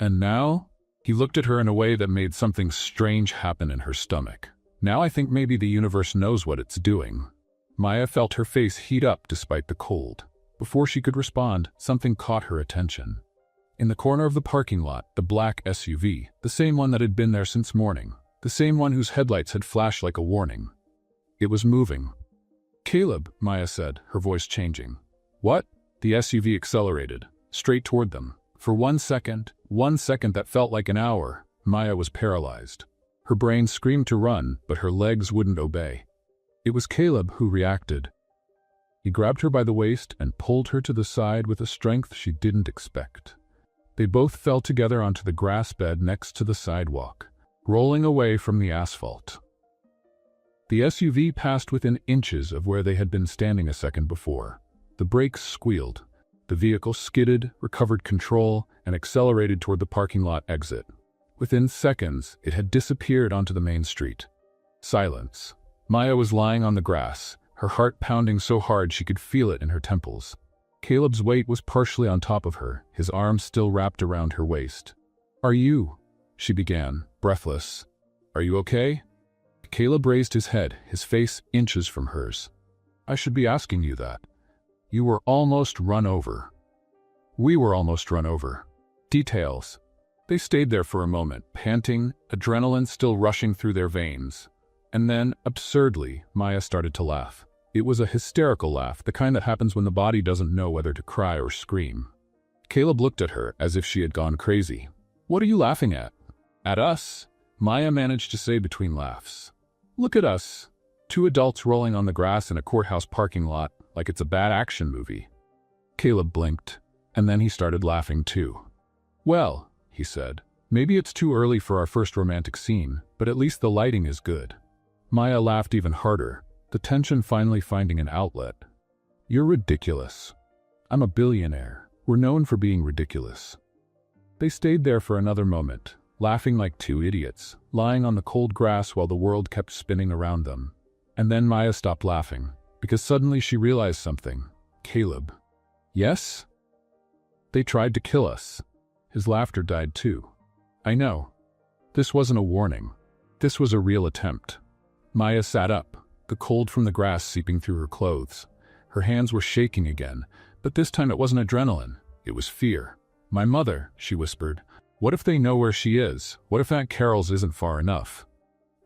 S1: And now? He looked at her in a way that made something strange happen in her stomach. Now I think maybe the universe knows what it's doing. Maya felt her face heat up despite the cold. Before she could respond, something caught her attention. In the corner of the parking lot, the black SUV, the same one that had been there since morning, the same one whose headlights had flashed like a warning. It was moving. Caleb, Maya said, her voice changing. What? The SUV accelerated, straight toward them. For 1 second that felt like an hour, Maya was paralyzed. Her brain screamed to run, but her legs wouldn't obey. It was Caleb who reacted. He grabbed her by the waist and pulled her to the side with a strength she didn't expect. They both fell together onto the grass bed next to the sidewalk, rolling away from the asphalt. The SUV passed within inches of where they had been standing a second before. The brakes squealed. The vehicle skidded, recovered control, and accelerated toward the parking lot exit. Within seconds, it had disappeared onto the main street. Silence. Maya was lying on the grass, her heart pounding so hard she could feel it in her temples. Caleb's weight was partially on top of her, his arms still wrapped around her waist. "Are you?" she began, breathless. "Are you okay?" Caleb raised his head, his face inches from hers. "I should be asking you that. You were almost run over." "We were almost run over." Details. They stayed there for a moment, panting, adrenaline still rushing through their veins. And then, absurdly, Maya started to laugh. It was a hysterical laugh, the kind that happens when the body doesn't know whether to cry or scream. Caleb looked at her as if she had gone crazy. "What are you laughing at?" "At us," Maya managed to say between laughs. "Look at us. Two adults rolling on the grass in a courthouse parking lot, like it's a bad action movie." Caleb blinked, and then he started laughing too. "Well," he said, "maybe it's too early for our first romantic scene, but at least the lighting is good." Maya laughed even harder, the tension finally finding an outlet. "You're ridiculous. I'm a billionaire. We're known for being ridiculous." They stayed there for another moment, laughing like two idiots, lying on the cold grass while the world kept spinning around them. And then Maya stopped laughing, because suddenly she realized something. "Caleb." "Yes?" "They tried to kill us." His laughter died too. "I know. This wasn't a warning. This was a real attempt." Maya sat up, the cold from the grass seeping through her clothes. Her hands were shaking again, but this time it wasn't adrenaline, it was fear. "My mother," she whispered. "What if they know where she is? What if Aunt Carol's isn't far enough?"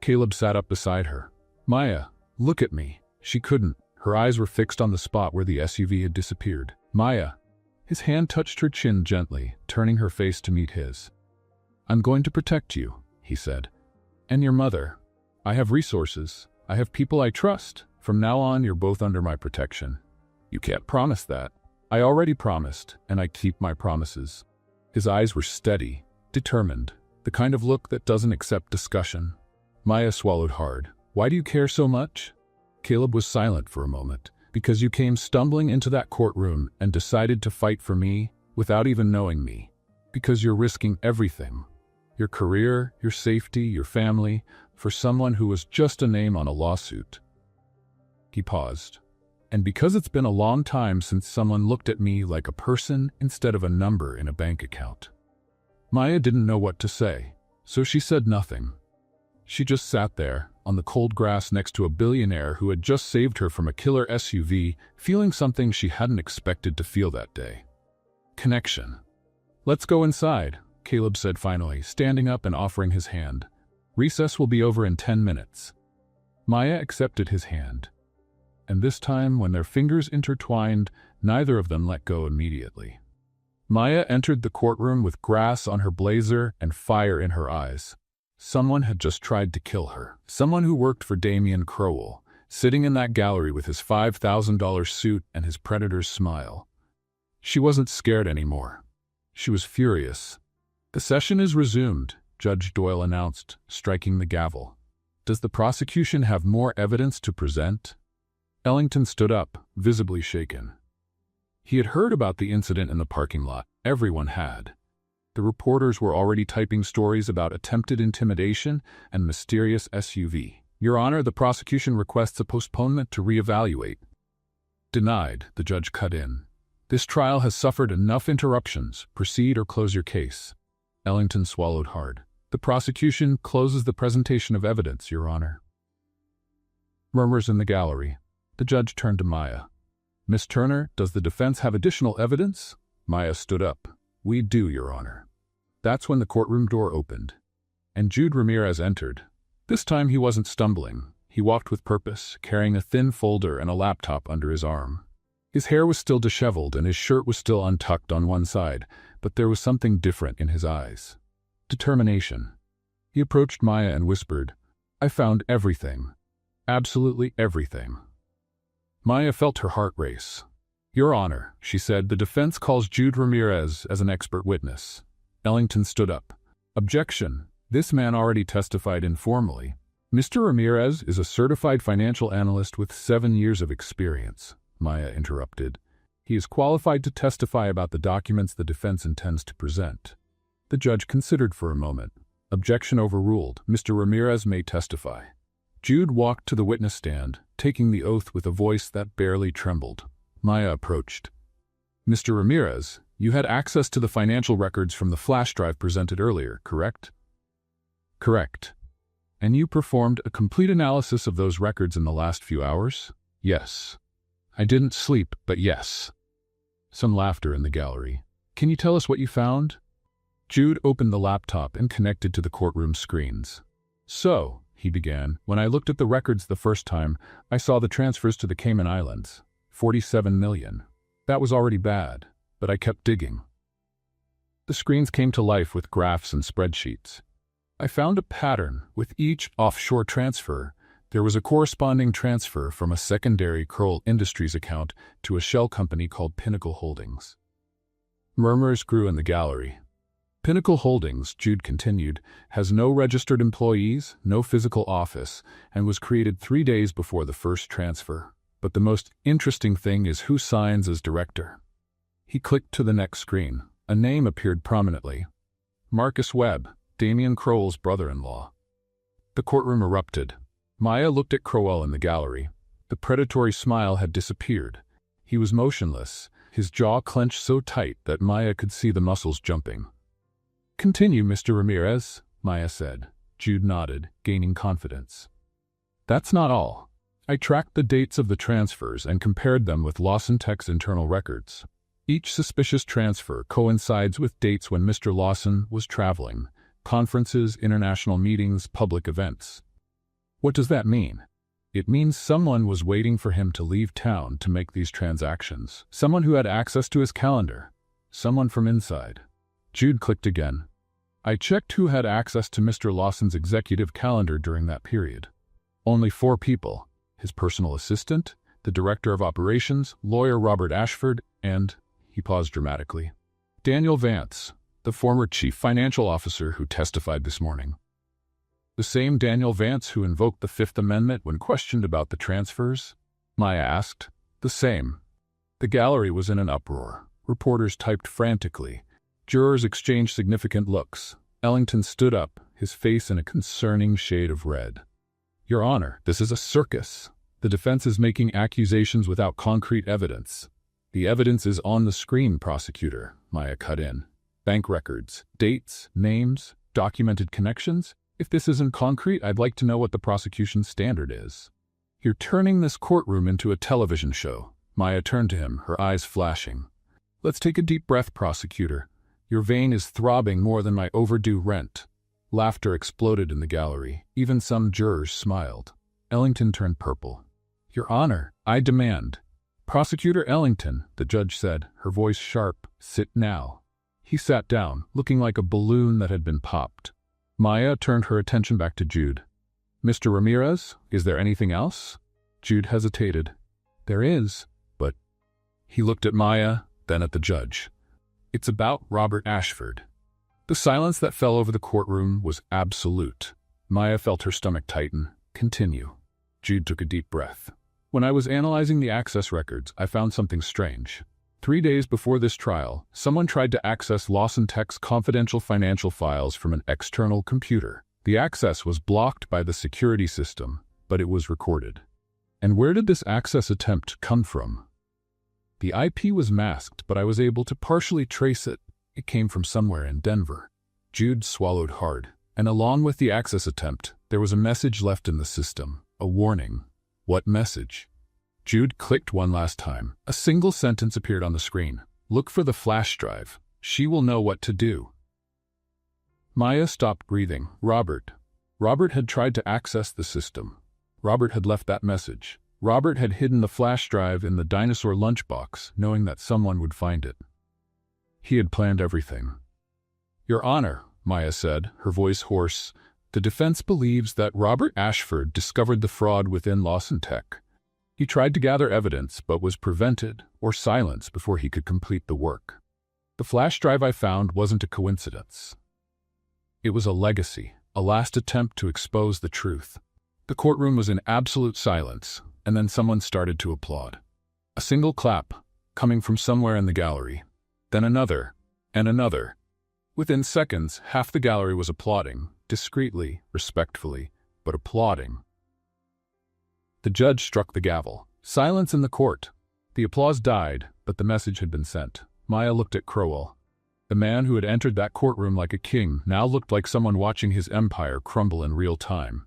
S1: Caleb sat up beside her. "Maya, look at me." She couldn't. Her eyes were fixed on the spot where the SUV had disappeared. "Maya." His hand touched her chin gently, turning her face to meet his. "I'm going to protect you," he said. "And your mother. I have resources. I have people I trust. From now on, you're both under my protection." "You can't promise that." "I already promised, and I keep my promises." His eyes were steady, determined, the kind of look that doesn't accept discussion. Maya swallowed hard. "Why do you care so much?" Caleb was silent for a moment. "Because you came stumbling into that courtroom and decided to fight for me without even knowing me. Because you're risking everything. Your career, your safety, your family, for someone who was just a name on a lawsuit." He paused. "And because it's been a long time since someone looked at me like a person instead of a number in a bank account." Maya didn't know what to say, so she said nothing. She just sat there, on the cold grass next to a billionaire who had just saved her from a killer SUV, feeling something she hadn't expected to feel that day. Connection. "Let's go inside," Caleb said finally, standing up and offering his hand. "Recess will be over in 10 minutes. Maya accepted his hand. And this time, when their fingers intertwined, neither of them let go immediately. Maya entered the courtroom with grass on her blazer and fire in her eyes. Someone had just tried to kill her. Someone who worked for Damien Crowell, sitting in that gallery with his $5,000 suit and his predator's smile. She wasn't scared anymore. She was furious. "The session is resumed," Judge Doyle announced, striking the gavel. "Does the prosecution have more evidence to present?" Ellington stood up, visibly shaken. He had heard about the incident in the parking lot. Everyone had. The reporters were already typing stories about attempted intimidation and mysterious SUV. "Your Honor, the prosecution requests a postponement to reevaluate." "Denied," the judge cut in. "This trial has suffered enough interruptions. Proceed or close your case." Ellington swallowed hard. "The prosecution closes the presentation of evidence, Your Honor." Murmurs in the gallery. The judge turned to Maya. "Miss Turner, does the defense have additional evidence?" Maya stood up. "We do, Your Honor." That's when the courtroom door opened, and Jude Ramirez entered. This time he wasn't stumbling. He walked with purpose, carrying a thin folder and a laptop under his arm. His hair was still disheveled and his shirt was still untucked on one side, but there was something different in his eyes. Determination. He approached Maya and whispered, "I found everything. Absolutely everything." Maya felt her heart race. "Your Honor," she said, "the defense calls Jude Ramirez as an expert witness." Ellington stood up. "Objection. This man already testified informally. Mr. Ramirez is a certified financial analyst with 7 years of experience," Maya interrupted. "He is qualified to testify about the documents the defense intends to present." The judge considered for a moment. Objection overruled. Mr. Ramirez may testify. Jude walked to the witness stand, taking the oath with a voice that barely trembled. Maya approached. Mr. Ramirez, you had access to the financial records from the flash drive presented earlier, correct? Correct. And you performed a complete analysis of those records in the last few hours? Yes. I didn't sleep, but yes. Some laughter in the gallery. Can you tell us what you found? Jude opened the laptop and connected to the courtroom screens. So, he began, when I looked at the records the first time, I saw the transfers to the Cayman Islands. 47 million. That was already bad, but I kept digging. The screens came to life with graphs and spreadsheets. I found a pattern. With each offshore transfer, there was a corresponding transfer from a secondary Kroll Industries account to a shell company called Pinnacle Holdings. Murmurs grew in the gallery. Pinnacle Holdings, Jude continued, has no registered employees, no physical office, and was created 3 days before the first transfer. But the most interesting thing is who signs as director. He clicked to the next screen. A name appeared prominently. Marcus Webb, Damian Crowell's brother-in-law. The courtroom erupted. Maya looked at Crowell in the gallery. The predatory smile had disappeared. He was motionless, his jaw clenched so tight that Maya could see the muscles jumping. Continue, Mr. Ramirez, Maya said. Jude nodded, gaining confidence. That's not all. I tracked the dates of the transfers and compared them with Lawson Tech's internal records. Each suspicious transfer coincides with dates when Mr. Lawson was traveling, conferences, international meetings, public events. What does that mean? It means someone was waiting for him to leave town to make these transactions. Someone who had access to his calendar. Someone from inside. Jude clicked again. I checked who had access to Mr. Lawson's executive calendar during that period. Only 4 people. His personal assistant, the director of operations, lawyer Robert Ashford, and, he paused dramatically, Daniel Vance, the former chief financial officer who testified this morning. The same Daniel Vance who invoked the Fifth Amendment when questioned about the transfers? Maya asked. The same. The gallery was in an uproar. Reporters typed frantically. Jurors exchanged significant looks. Ellington stood up, his face in a concerning shade of red. Your Honor, this is a circus. The defense is making accusations without concrete evidence. The evidence is on the screen, prosecutor, Maya cut in. Bank records, dates, names, documented connections. If this isn't concrete, I'd like to know what the prosecution's standard is. You're turning this courtroom into a television show. Maya turned to him, her eyes flashing. Let's take a deep breath, prosecutor. Your vein is throbbing more than my overdue rent. Laughter exploded in the gallery. Even some jurors smiled. Ellington turned purple. Your Honor, I demand. Prosecutor Ellington, the judge said, her voice sharp, sit now. He sat down, looking like a balloon that had been popped. Maya turned her attention back to Jude. Mr. Ramirez, is there anything else? Jude hesitated. There is, but... He looked at Maya, then at the judge. It's about Robert Ashford. The silence that fell over the courtroom was absolute. Maya felt her stomach tighten. Continue. Jude took a deep breath. When I was analyzing the access records, I found something strange. 3 days before this trial, someone tried to access Lawson Tech's confidential financial files from an external computer. The access was blocked by the security system, but it was recorded. And where did this access attempt come from? The IP was masked, but I was able to partially trace it. It came from somewhere in Denver. Jude swallowed hard, and along with the access attempt, there was a message left in the system, a warning. What message? Jude clicked one last time. A single sentence appeared on the screen. Look for the flash drive. She will know what to do. Maya stopped breathing. Robert had tried to access the system. Robert had left that message. Robert had hidden the flash drive in the dinosaur lunchbox, knowing that someone would find it. He had planned everything. Your Honor, Maya said, her voice hoarse, the defense believes that Robert Ashford discovered the fraud within Lawson Tech. He tried to gather evidence, but was prevented or silenced before he could complete the work. The flash drive I found wasn't a coincidence. It was a legacy, a last attempt to expose the truth. The courtroom was in absolute silence, and then someone started to applaud. A single clap, coming from somewhere in the gallery. Then another, and another. Within seconds, half the gallery was applauding, discreetly, respectfully, but applauding. The judge struck the gavel. Silence in the court. The applause died, but the message had been sent. Maya looked at Crowell. The man who had entered that courtroom like a king now looked like someone watching his empire crumble in real time.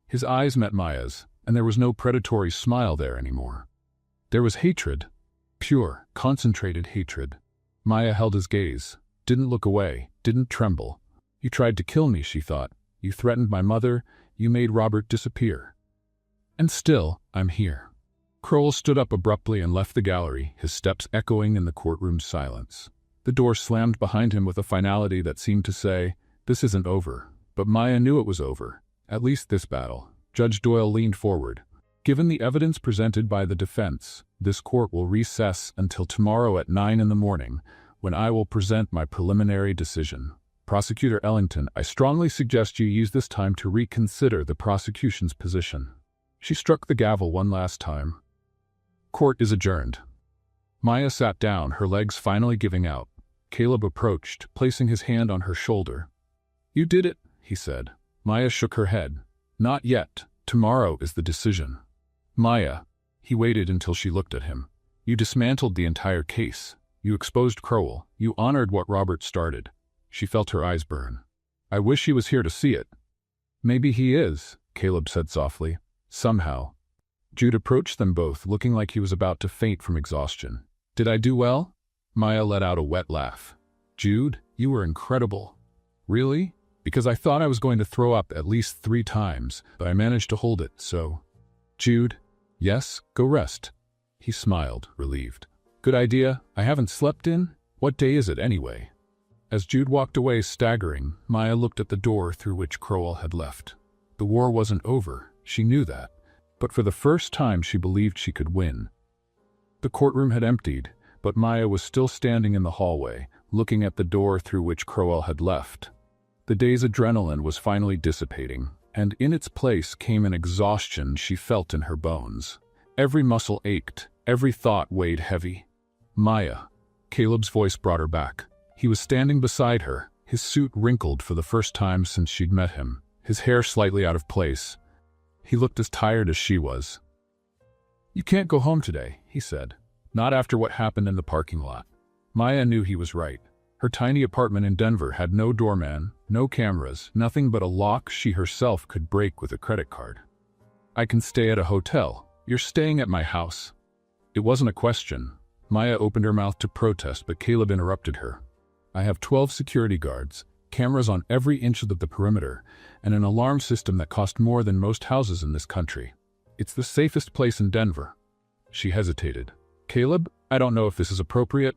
S1: His eyes met Maya's, and there was no predatory smile there anymore. There was hatred. Pure, concentrated hatred. Maya held his gaze, didn't look away, didn't tremble. You tried to kill me, she thought. You threatened my mother. You made Robert disappear. And still, I'm here. Crowell stood up abruptly and left the gallery, his steps echoing in the courtroom's silence. The door slammed behind him with a finality that seemed to say, this isn't over. But Maya knew it was over. At least this battle. Judge Doyle leaned forward. Given the evidence presented by the defense, this court will recess until tomorrow at 9 in the morning, when I will present my preliminary decision. Prosecutor Ellington, I strongly suggest you use this time to reconsider the prosecution's position. She struck the gavel one last time. Court is adjourned. Maya sat down, her legs finally giving out. Caleb approached, placing his hand on her shoulder. You did it, he said. Maya shook her head. Not yet. Tomorrow is the decision. Maya. He waited until she looked at him. You dismantled the entire case. You exposed Crowell. You honored what Robert started. She felt her eyes burn. I wish he was here to see it. Maybe he is, Caleb said softly. Somehow. Jude approached them both, looking like he was about to faint from exhaustion. Did I do well? Maya let out a wet laugh. Jude, you were incredible. Really? Because I thought I was going to throw up at least 3 times, but I managed to hold it, so... Jude, yes, go rest. He smiled, relieved. Good idea. I haven't slept in. What day is it anyway? As Jude walked away staggering, Maya looked at the door through which Crowell had left. The war wasn't over, she knew that, but for the first time she believed she could win. The courtroom had emptied, but Maya was still standing in the hallway, looking at the door through which Crowell had left. The day's adrenaline was finally dissipating, and in its place came an exhaustion she felt in her bones. Every muscle ached, every thought weighed heavy. Maya. Caleb's voice brought her back. He was standing beside her, his suit wrinkled for the first time since she'd met him, his hair slightly out of place. He looked as tired as she was. You can't go home today, he said. Not after what happened in the parking lot. Maya knew he was right. Her tiny apartment in Denver had no doorman, no cameras, nothing but a lock she herself could break with a credit card. I can stay at a hotel. You're staying at my house. It wasn't a question. Maya opened her mouth to protest, but Caleb interrupted her. I have 12 security guards, cameras on every inch of the perimeter, and an alarm system that cost more than most houses in this country. It's the safest place in Denver. She hesitated. Caleb, I don't know if this is appropriate.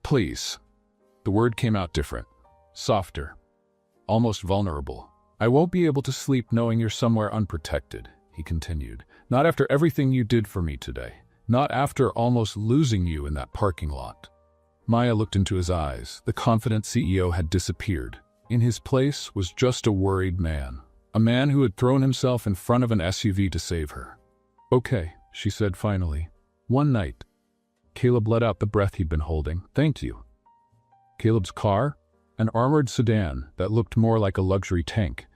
S1: Please. The word came out different. Softer. Almost vulnerable. I won't be able to sleep knowing you're somewhere unprotected, he continued. Not after everything you did for me today. Not after almost losing you in that parking lot. Maya looked into his eyes. The confident CEO had disappeared. In his place was just a worried man. A man who had thrown himself in front of an SUV to save her. Okay, she said finally. One night. Caleb let out the breath he'd been holding. Thank you. Caleb's car, an armored sedan that looked more like a luxury tank,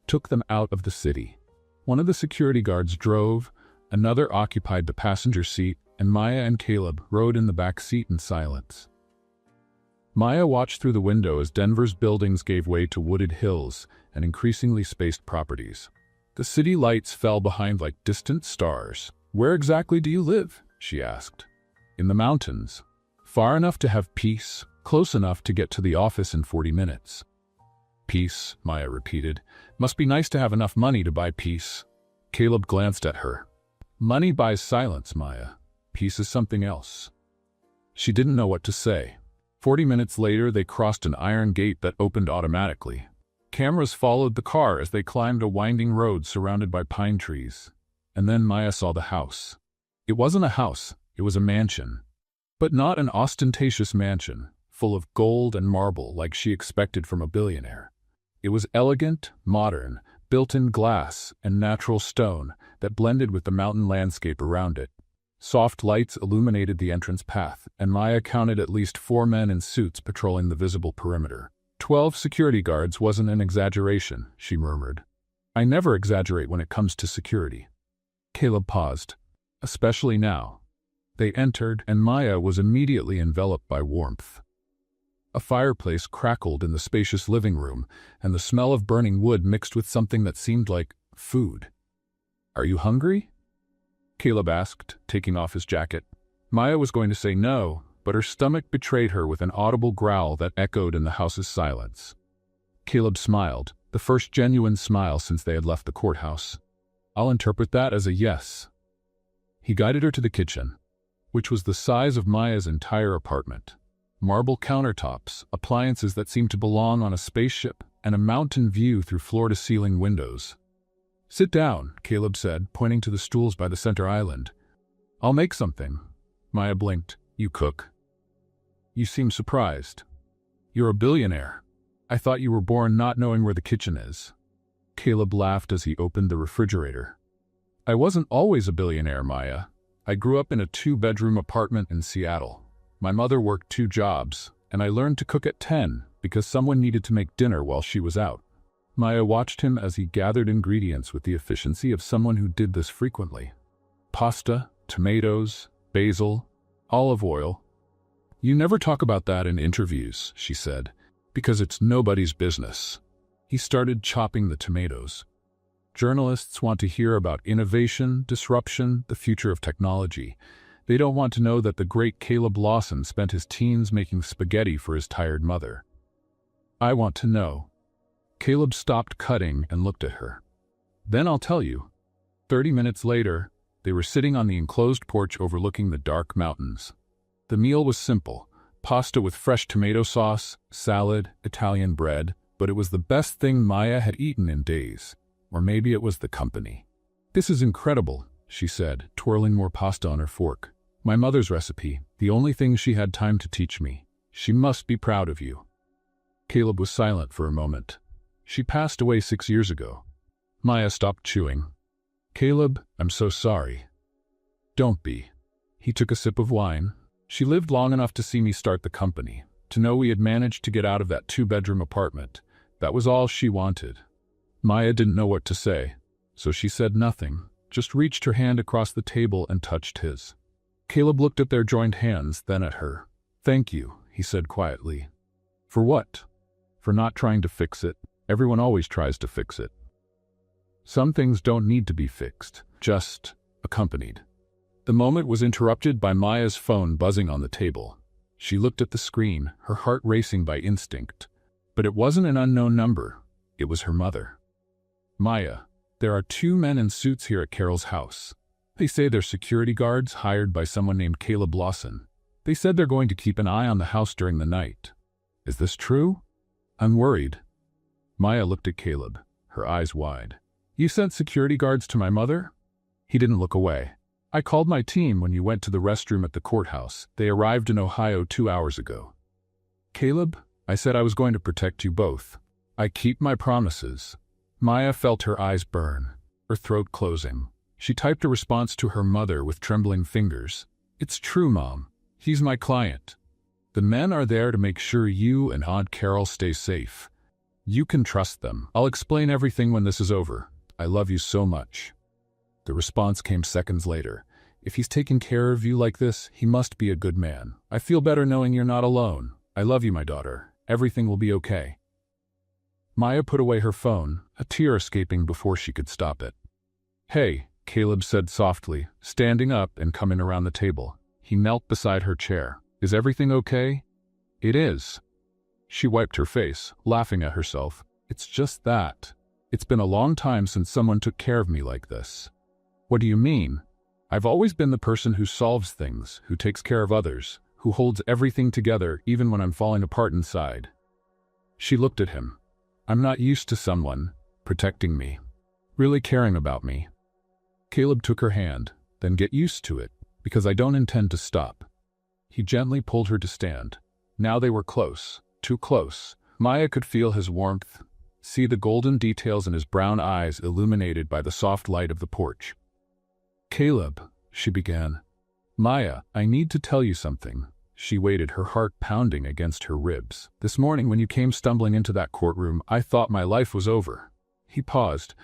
S1: took them out of the city. One of the security guards drove, another occupied the passenger seat, and Maya and Caleb rode in the back seat in silence. Maya watched through the window as Denver's buildings gave way to wooded hills and increasingly spaced properties. The city lights fell behind like distant stars. Where exactly do you live? She asked. In the mountains. Far enough to have peace, close enough to get to the office in 40 minutes. Peace, Maya repeated. Must be nice to have enough money to buy peace. Caleb glanced at her. Money buys silence, Maya. Peace is something else. She didn't know what to say. 40 minutes later, they crossed an iron gate that opened automatically. Cameras followed the car as they climbed a winding road surrounded by pine trees. And then Maya saw the house. It wasn't a house, it was a mansion. But not an ostentatious mansion, full of gold and marble like she expected from a billionaire. It was elegant, modern, built in glass and natural stone that blended with the mountain landscape around it. Soft lights illuminated the entrance path, and Maya counted at least 4 men in suits patrolling the visible perimeter. 12 security guards wasn't an exaggeration, she murmured. I never exaggerate when it comes to security. Caleb paused. Especially now. They entered, and Maya was immediately enveloped by warmth. A fireplace crackled in the spacious living room, and the smell of burning wood mixed with something that seemed like food. Are you hungry? Caleb asked, taking off his jacket. Maya was going to say no, but her stomach betrayed her with an audible growl that echoed in the house's silence. Caleb smiled, the first genuine smile since they had left the courthouse. I'll interpret that as a yes. He guided her to the kitchen, which was the size of Maya's entire apartment. Marble countertops, appliances that seemed to belong on a spaceship, and a mountain view through floor-to-ceiling windows. Sit down, Caleb said, pointing to the stools by the center island. I'll make something. Maya blinked. You cook? You seem surprised. You're a billionaire. I thought you were born not knowing where the kitchen is. Caleb laughed as he opened the refrigerator. I wasn't always a billionaire, Maya. I grew up in a 2-bedroom apartment in Seattle. My mother worked 2 jobs, and I learned to cook at 10 because someone needed to make dinner while she was out. Maya watched him as he gathered ingredients with the efficiency of someone who did this frequently. Pasta, tomatoes, basil, olive oil. You never talk about that in interviews, she said, because it's nobody's business. He started chopping the tomatoes. Journalists want to hear about innovation, disruption, the future of technology. They don't want to know that the great Caleb Lawson spent his teens making spaghetti for his tired mother. I want to know. Caleb stopped cutting and looked at her. Then I'll tell you. 30 minutes later, they were sitting on the enclosed porch overlooking the dark mountains. The meal was simple, pasta with fresh tomato sauce, salad, Italian bread, but it was the best thing Maya had eaten in days. Or maybe it was the company. This is incredible, she said, twirling more pasta on her fork. My mother's recipe, the only thing she had time to teach me. She must be proud of you. Caleb was silent for a moment. She passed away 6 years ago. Maya stopped chewing. Caleb, I'm so sorry. Don't be. He took a sip of wine. She lived long enough to see me start the company, to know we had managed to get out of that 2-bedroom apartment. That was all she wanted. Maya didn't know what to say, so she said nothing, just reached her hand across the table and touched his. Caleb looked at their joined hands, then at her. Thank you, he said quietly. For what? For not trying to fix it. Everyone always tries to fix it. Some things don't need to be fixed, just accompanied. The moment was interrupted by Maya's phone buzzing on the table. She looked at the screen, her heart racing by instinct. But it wasn't an unknown number. It was her mother. Maya, there are 2 men in suits here at Carol's house. They say they're security guards hired by someone named Caleb Lawson. They said they're going to keep an eye on the house during the night. Is this true? I'm worried. Maya looked at Caleb, her eyes wide. You sent security guards to my mother? He didn't look away. I called my team when you went to the restroom at the courthouse. They arrived in Ohio 2 hours ago. Caleb, I said I was going to protect you both. I keep my promises. Maya felt her eyes burn, her throat closing. She typed a response to her mother with trembling fingers. It's true, Mom. He's my client. The men are there to make sure you and Aunt Carol stay safe. You can trust them. I'll explain everything when this is over. I love you so much. The response came seconds later. If he's taking care of you like this, he must be a good man. I feel better knowing you're not alone. I love you, my daughter. Everything will be okay. Maya put away her phone, a tear escaping before she could stop it. Hey, Caleb said softly, standing up and coming around the table. He knelt beside her chair. Is everything okay? It is. She wiped her face, laughing at herself. It's just that. It's been a long time since someone took care of me like this. What do you mean? I've always been the person who solves things, who takes care of others, who holds everything together even when I'm falling apart inside. She looked at him. I'm not used to someone protecting me, really caring about me. Caleb took her hand. Then get used to it, because I don't intend to stop. He gently pulled her to stand. Now they were close, too close. Maya could feel his warmth, see the golden details in his brown eyes illuminated by the soft light of the porch. Caleb, she began. Maya, I need to tell you something. She waited, her heart pounding against her ribs. "This morning when you came stumbling into that courtroom, I thought my life was over." He paused.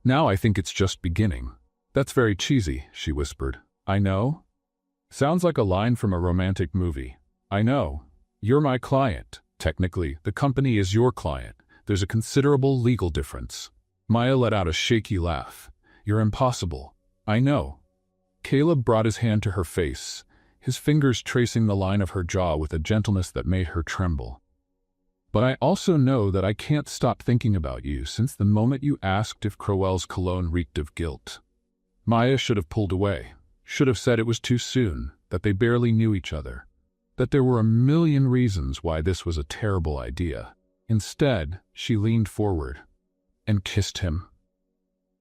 S1: "Now I think it's just beginning." "That's very cheesy," she whispered. "I know. Sounds like a line from a romantic movie. I know. You're my client. Technically, the company is your client. There's a considerable legal difference." Maya let out a shaky laugh. "You're impossible." "I know." Caleb brought his hand to her face, his fingers tracing the line of her jaw with a gentleness that made her tremble. "But I also know that I can't stop thinking about you since the moment you asked if Crowell's cologne reeked of guilt." Maya should have pulled away, should have said it was too soon, that they barely knew each other, that there were a million reasons why this was a terrible idea. Instead, she leaned forward and kissed him.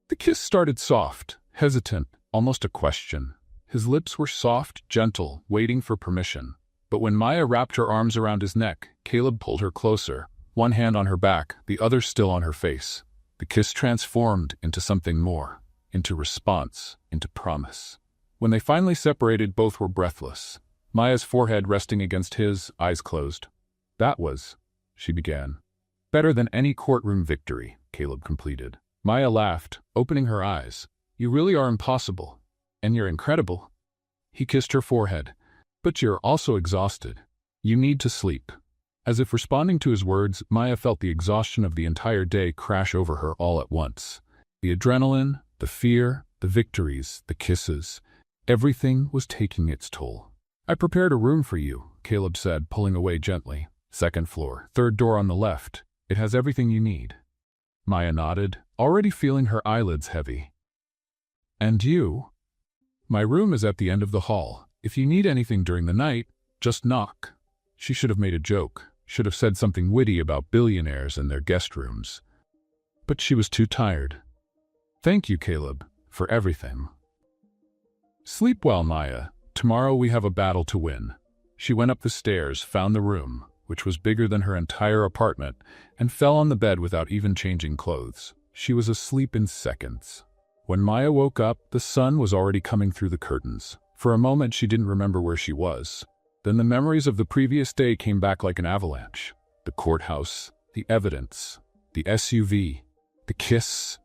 S1: The kiss started soft, hesitant, almost a question. His lips were soft, gentle, waiting for permission. But when Maya wrapped her arms around his neck, Caleb pulled her closer, one hand on her back, the other still on her face. The kiss transformed into something more, into response, into promise. When they finally separated, both were breathless, Maya's forehead resting against his, eyes closed. "That was," she began. "Better than any courtroom victory," Caleb completed. Maya laughed, opening her eyes. "You really are impossible. And you're incredible." He kissed her forehead. "But you're also exhausted. You need to sleep." As if responding to his words, Maya felt the exhaustion of the entire day crash over her all at once. The adrenaline, the fear, the victories, the kisses, everything was taking its toll. "I prepared a room for you," Caleb said, pulling away gently. "Second floor, third door on the left. It has everything you need." Maya nodded, already feeling her eyelids heavy. "And you?" "My room is at the end of the hall. If you need anything during the night, just knock." She should have made a joke, should have said something witty about billionaires and their guest rooms. But she was too tired. "Thank you, Caleb, for everything." "Sleep well, Maya. Tomorrow we have a battle to win." She went up the stairs, found the room, which was bigger than her entire apartment, and fell on the bed without even changing clothes. She was asleep in seconds. When Maya woke up, the sun was already coming through the curtains. For a moment she didn't remember where she was. Then the memories of the previous day came back like an avalanche. The courthouse, the evidence, the SUV, the kiss.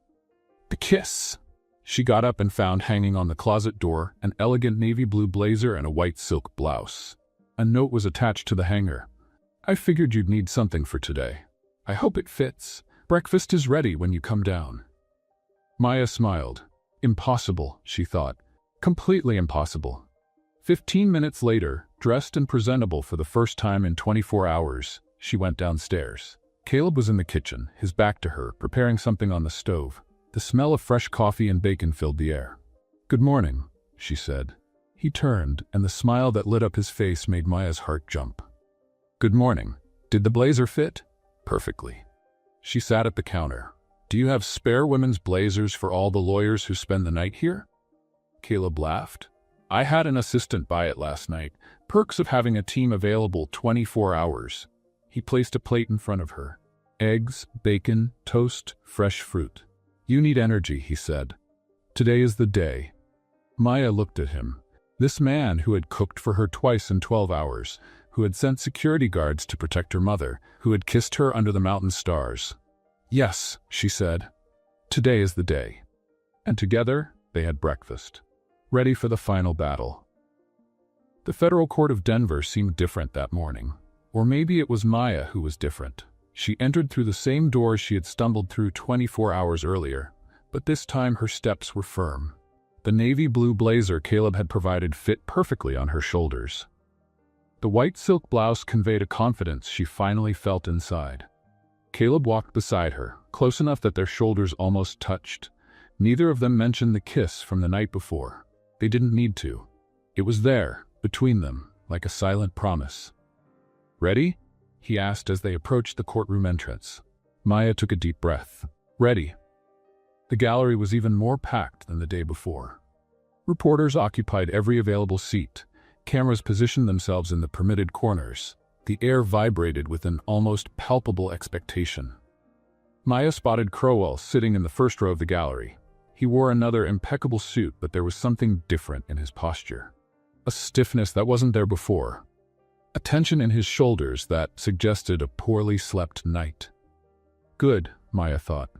S1: The kiss! She got up and found hanging on the closet door an elegant navy blue blazer and a white silk blouse. A note was attached to the hanger. "I figured you'd need something for today. I hope it fits. Breakfast is ready when you come down." Maya smiled. Impossible, she thought. Completely impossible. 15 minutes later, dressed and presentable for the first time in 24 hours, she went downstairs. Caleb was in the kitchen, his back to her, preparing something on the stove. The smell of fresh coffee and bacon filled the air. "Good morning," she said. He turned, and the smile that lit up his face made Maya's heart jump. "Good morning. Did the blazer fit?" "Perfectly." She sat at the counter. "Do you have spare women's blazers for all the lawyers who spend the night here?" Caleb laughed. "I had an assistant buy it last night. Perks of having a team available 24 hours. He placed a plate in front of her. Eggs, bacon, toast, fresh fruit. "You need energy," he said. "Today is the day." Maya looked at him. This man who had cooked for her twice in 12 hours, who had sent security guards to protect her mother, who had kissed her under the mountain stars. "Yes," she said. "Today is the day." And together, they had breakfast, ready for the final battle. The federal court of Denver seemed different that morning. Or maybe it was Maya who was different. She entered through the same doors she had stumbled through 24 hours earlier, but this time her steps were firm. The navy blue blazer Caleb had provided fit perfectly on her shoulders. The white silk blouse conveyed a confidence she finally felt inside. Caleb walked beside her, close enough that their shoulders almost touched. Neither of them mentioned the kiss from the night before. They didn't need to. It was there, between them, like a silent promise. "Ready?" he asked as they approached the courtroom entrance. Maya took a deep breath. "Ready." The gallery was even more packed than the day before. Reporters occupied every available seat. Cameras positioned themselves in the permitted corners. The air vibrated with an almost palpable expectation. Maya spotted Crowell sitting in the first row of the gallery. He wore another impeccable suit, but there was something different in his posture. A stiffness that wasn't there before. a tension in his shoulders that suggested a poorly slept night. Good, Maya thought.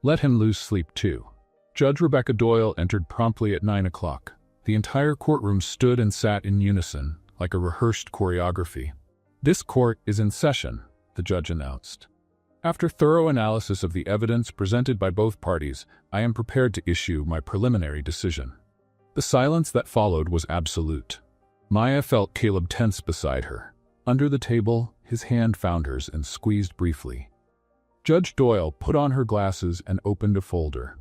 S1: Let him lose sleep too. Judge Rebecca Doyle entered promptly at 9 o'clock. The entire courtroom stood and sat in unison, like a rehearsed choreography. This court is in session, the judge announced. After thorough analysis of the evidence presented by both parties, I am prepared to issue my preliminary decision. The silence that followed was absolute. Maya felt Caleb tense beside her. Under the table, his hand found hers and squeezed briefly. Judge Doyle put on her glasses and opened a folder.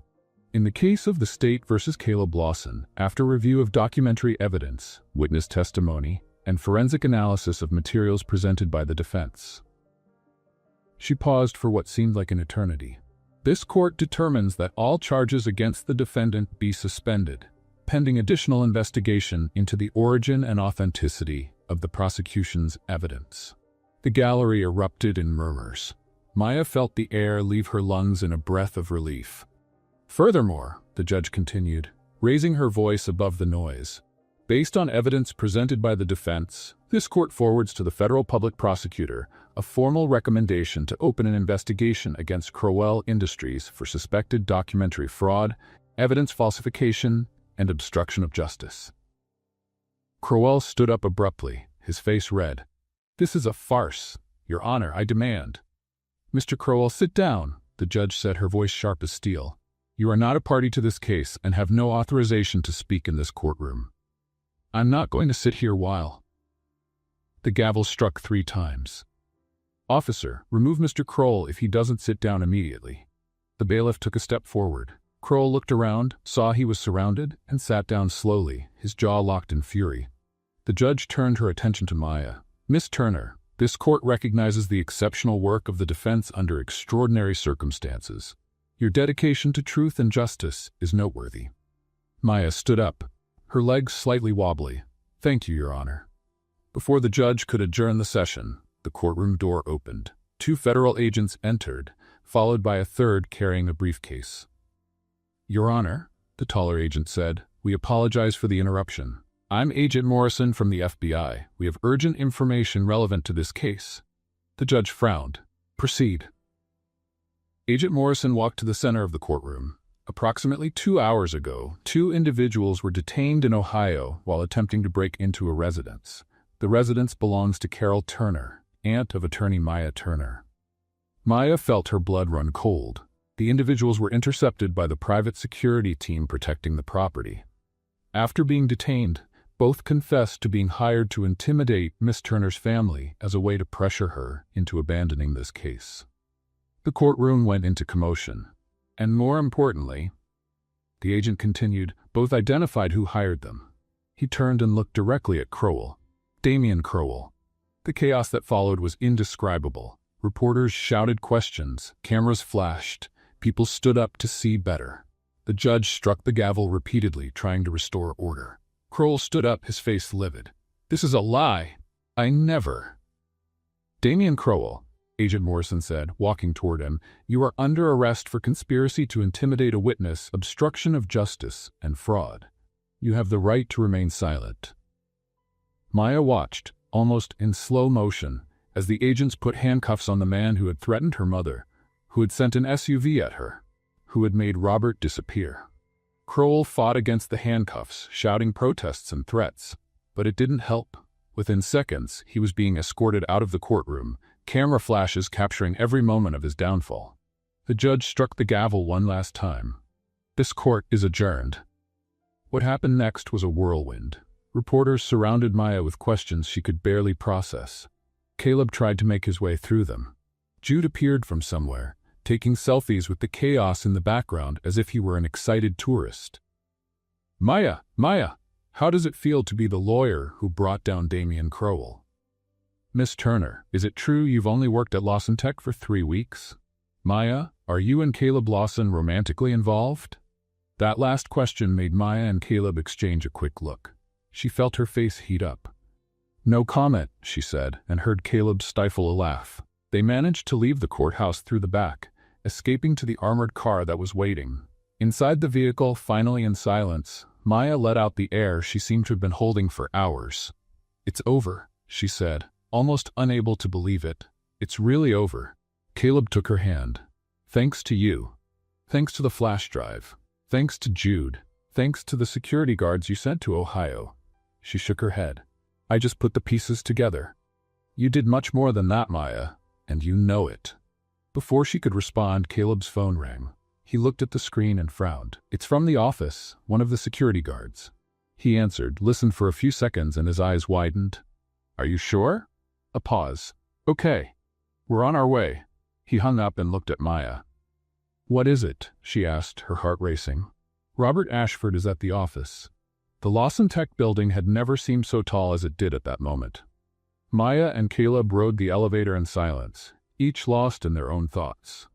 S1: In the case of the State versus Caleb Lawson, after review of documentary evidence, witness testimony, and forensic analysis of materials presented by the defense. She paused for what seemed like an eternity. This court determines that all charges against the defendant be suspended, pending additional investigation into the origin and authenticity of the prosecution's evidence. The gallery erupted in murmurs. Maya felt the air leave her lungs in a breath of relief. Furthermore, the judge continued, raising her voice above the noise, based on evidence presented by the defense, this court forwards to the federal public prosecutor a formal recommendation to open an investigation against Crowell Industries for suspected documentary fraud, evidence falsification, and obstruction of justice. Crowell stood up abruptly, his face red. This is a farce. Your Honor, I demand. Mr. Crowell, sit down, the judge said, her voice sharp as steel. You are not a party to this case and have no authorization to speak in this courtroom. I'm not going to sit here while. The gavel struck 3 times. Officer, remove Mr. Crowell if he doesn't sit down immediately. The bailiff took a step forward. Crowell looked around, saw he was surrounded, and sat down slowly, his jaw locked in fury. The judge turned her attention to Maya. Miss Turner, this court recognizes the exceptional work of the defense under extraordinary circumstances. Your dedication to truth and justice is noteworthy. Maya stood up, her legs slightly wobbly. Thank you, Your Honor. Before the judge could adjourn the session, the courtroom door opened. 2 federal agents entered, followed by a third carrying a briefcase. Your Honor, the taller agent said, we apologize for the interruption. I'm Agent Morrison from the FBI. We have urgent information relevant to this case. The judge frowned. Proceed. Agent Morrison walked to the center of the courtroom. Approximately 2 hours ago, 2 individuals were detained in Ohio while attempting to break into a residence. The residence belongs to Carol Turner, aunt of attorney Maya Turner. Maya felt her blood run cold. The individuals were intercepted by the private security team protecting the property. After being detained, both confessed to being hired to intimidate Miss Turner's family as a way to pressure her into abandoning this case. The courtroom went into commotion. And more importantly, the agent continued, both identified who hired them. He turned and looked directly at Crowell. Damian Crowell. The chaos that followed was indescribable. Reporters shouted questions, cameras flashed, people stood up to see better. The judge struck the gavel repeatedly, trying to restore order. Crowell stood up, his face livid. This is a lie. I never. Damian Crowell, Agent Morrison said, walking toward him, you are under arrest for conspiracy to intimidate a witness, obstruction of justice, and fraud. You have the right to remain silent. Maya watched, almost in slow motion, as the agents put handcuffs on the man who had threatened her mother, who had sent an SUV at her, who had made Robert disappear. Crowell fought against the handcuffs, shouting protests and threats, but it didn't help. Within seconds, he was being escorted out of the courtroom, camera flashes capturing every moment of his downfall. The judge struck the gavel one last time. This court is adjourned. What happened next was a whirlwind. Reporters surrounded Maya with questions she could barely process. Caleb tried to make his way through them. Jude appeared from somewhere, taking selfies with the chaos in the background as if he were an excited tourist. Maya, how does it feel to be the lawyer who brought down Damian Crowell? Miss Turner, is it true you've only worked at Lawson Tech for 3 weeks? Maya, are you and Caleb Lawson romantically involved? That last question made Maya and Caleb exchange a quick look. She felt her face heat up. No comment, she said, and heard Caleb stifle a laugh. They managed to leave the courthouse through the back, escaping to the armored car that was waiting. Inside the vehicle, finally in silence, Maya let out the air she seemed to have been holding for hours. It's over, she said, almost unable to believe it. It's really over. Caleb took her hand. Thanks to you. Thanks to the flash drive. Thanks to Jude. Thanks to the security guards you sent to Ohio. She shook her head. I just put the pieces together. You did much more than that, Maya, and you know it. Before she could respond, Caleb's phone rang. He looked at the screen and frowned. It's from the office, one of the security guards. He answered, listened for a few seconds, and his eyes widened. Are you sure? A pause. Okay. We're on our way. He hung up and looked at Maya. What is it? She asked, her heart racing. Robert Ashford is at the office. The Lawson Tech building had never seemed so tall as it did at that moment. Maya and Caleb rode the elevator in silence, each lost in their own thoughts.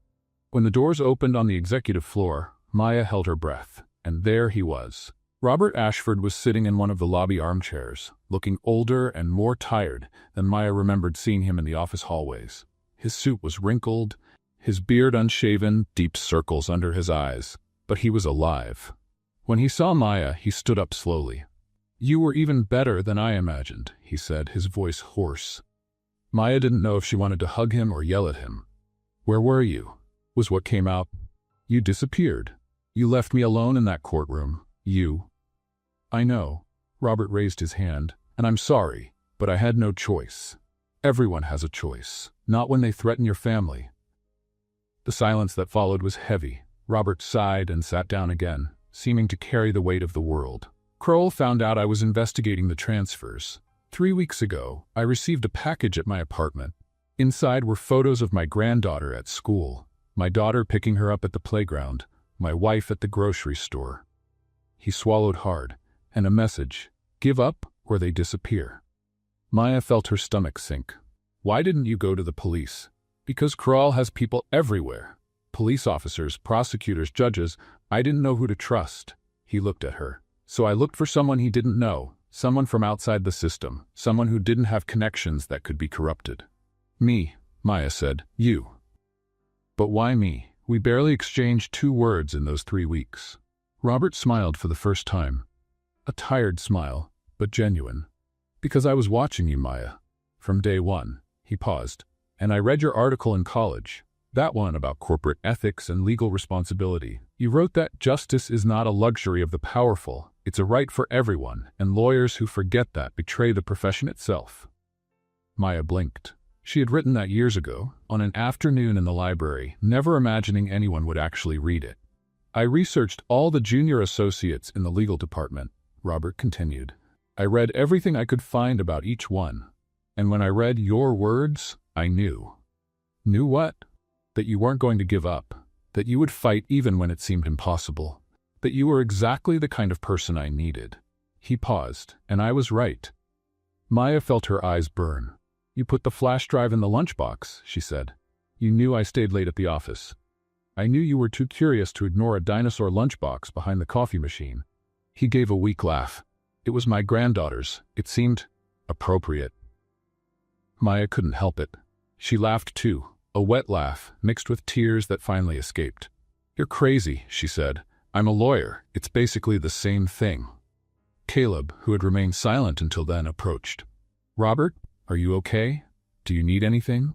S1: When the doors opened on the executive floor, Maya held her breath, and there he was. Robert Ashford was sitting in one of the lobby armchairs, looking older and more tired than Maya remembered seeing him in the office hallways. His suit was wrinkled, his beard unshaven, deep circles under his eyes, but he was alive. When he saw Maya, he stood up slowly. You were even better than I imagined, he said, his voice hoarse. Maya didn't know if she wanted to hug him or yell at him. Where were you? Was what came out. You disappeared. You left me alone in that courtroom. You. I know. Robert raised his hand. And I'm sorry, but I had no choice. Everyone has a choice. Not when they threaten your family. The silence that followed was heavy. Robert sighed and sat down again, seeming to carry the weight of the world. Kroll found out I was investigating the transfers. 3 weeks ago, I received a package at my apartment. Inside were photos of my granddaughter at school, my daughter picking her up at the playground, my wife at the grocery store. He swallowed hard, and a message, give up or they disappear. Maya felt her stomach sink. Why didn't you go to the police? Because Kroll has people everywhere. Police officers, prosecutors, judges. I didn't know who to trust. He looked at her. So I looked for someone he didn't know, someone from outside the system, someone who didn't have connections that could be corrupted. Me, Maya said. You. But why me? We barely exchanged 2 words in those 3 weeks. Robert smiled for the first time. A tired smile, but genuine. Because I was watching you, Maya. From day one. He paused. And I read your article in college. That one about corporate ethics and legal responsibility. You wrote that justice is not a luxury of the powerful, it's a right for everyone, and lawyers who forget that betray the profession itself. Maya blinked. She had written that years ago, on an afternoon in the library, never imagining anyone would actually read it. I researched all the junior associates in the legal department, Robert continued. I read everything I could find about each one. And when I read your words, I knew. Knew what? That you weren't going to give up, that you would fight even when it seemed impossible, that you were exactly the kind of person I needed. He paused, and I was right. Maya felt her eyes burn. You put the flash drive in the lunchbox, she said. You knew I stayed late at the office. I knew you were too curious to ignore a dinosaur lunchbox behind the coffee machine. He gave a weak laugh. It was my granddaughter's. It seemed appropriate. Maya couldn't help it. She laughed too. A wet laugh, mixed with tears that finally escaped. You're crazy, she said. I'm a lawyer. It's basically the same thing. Caleb, who had remained silent until then, approached. Robert, are you okay? Do you need anything?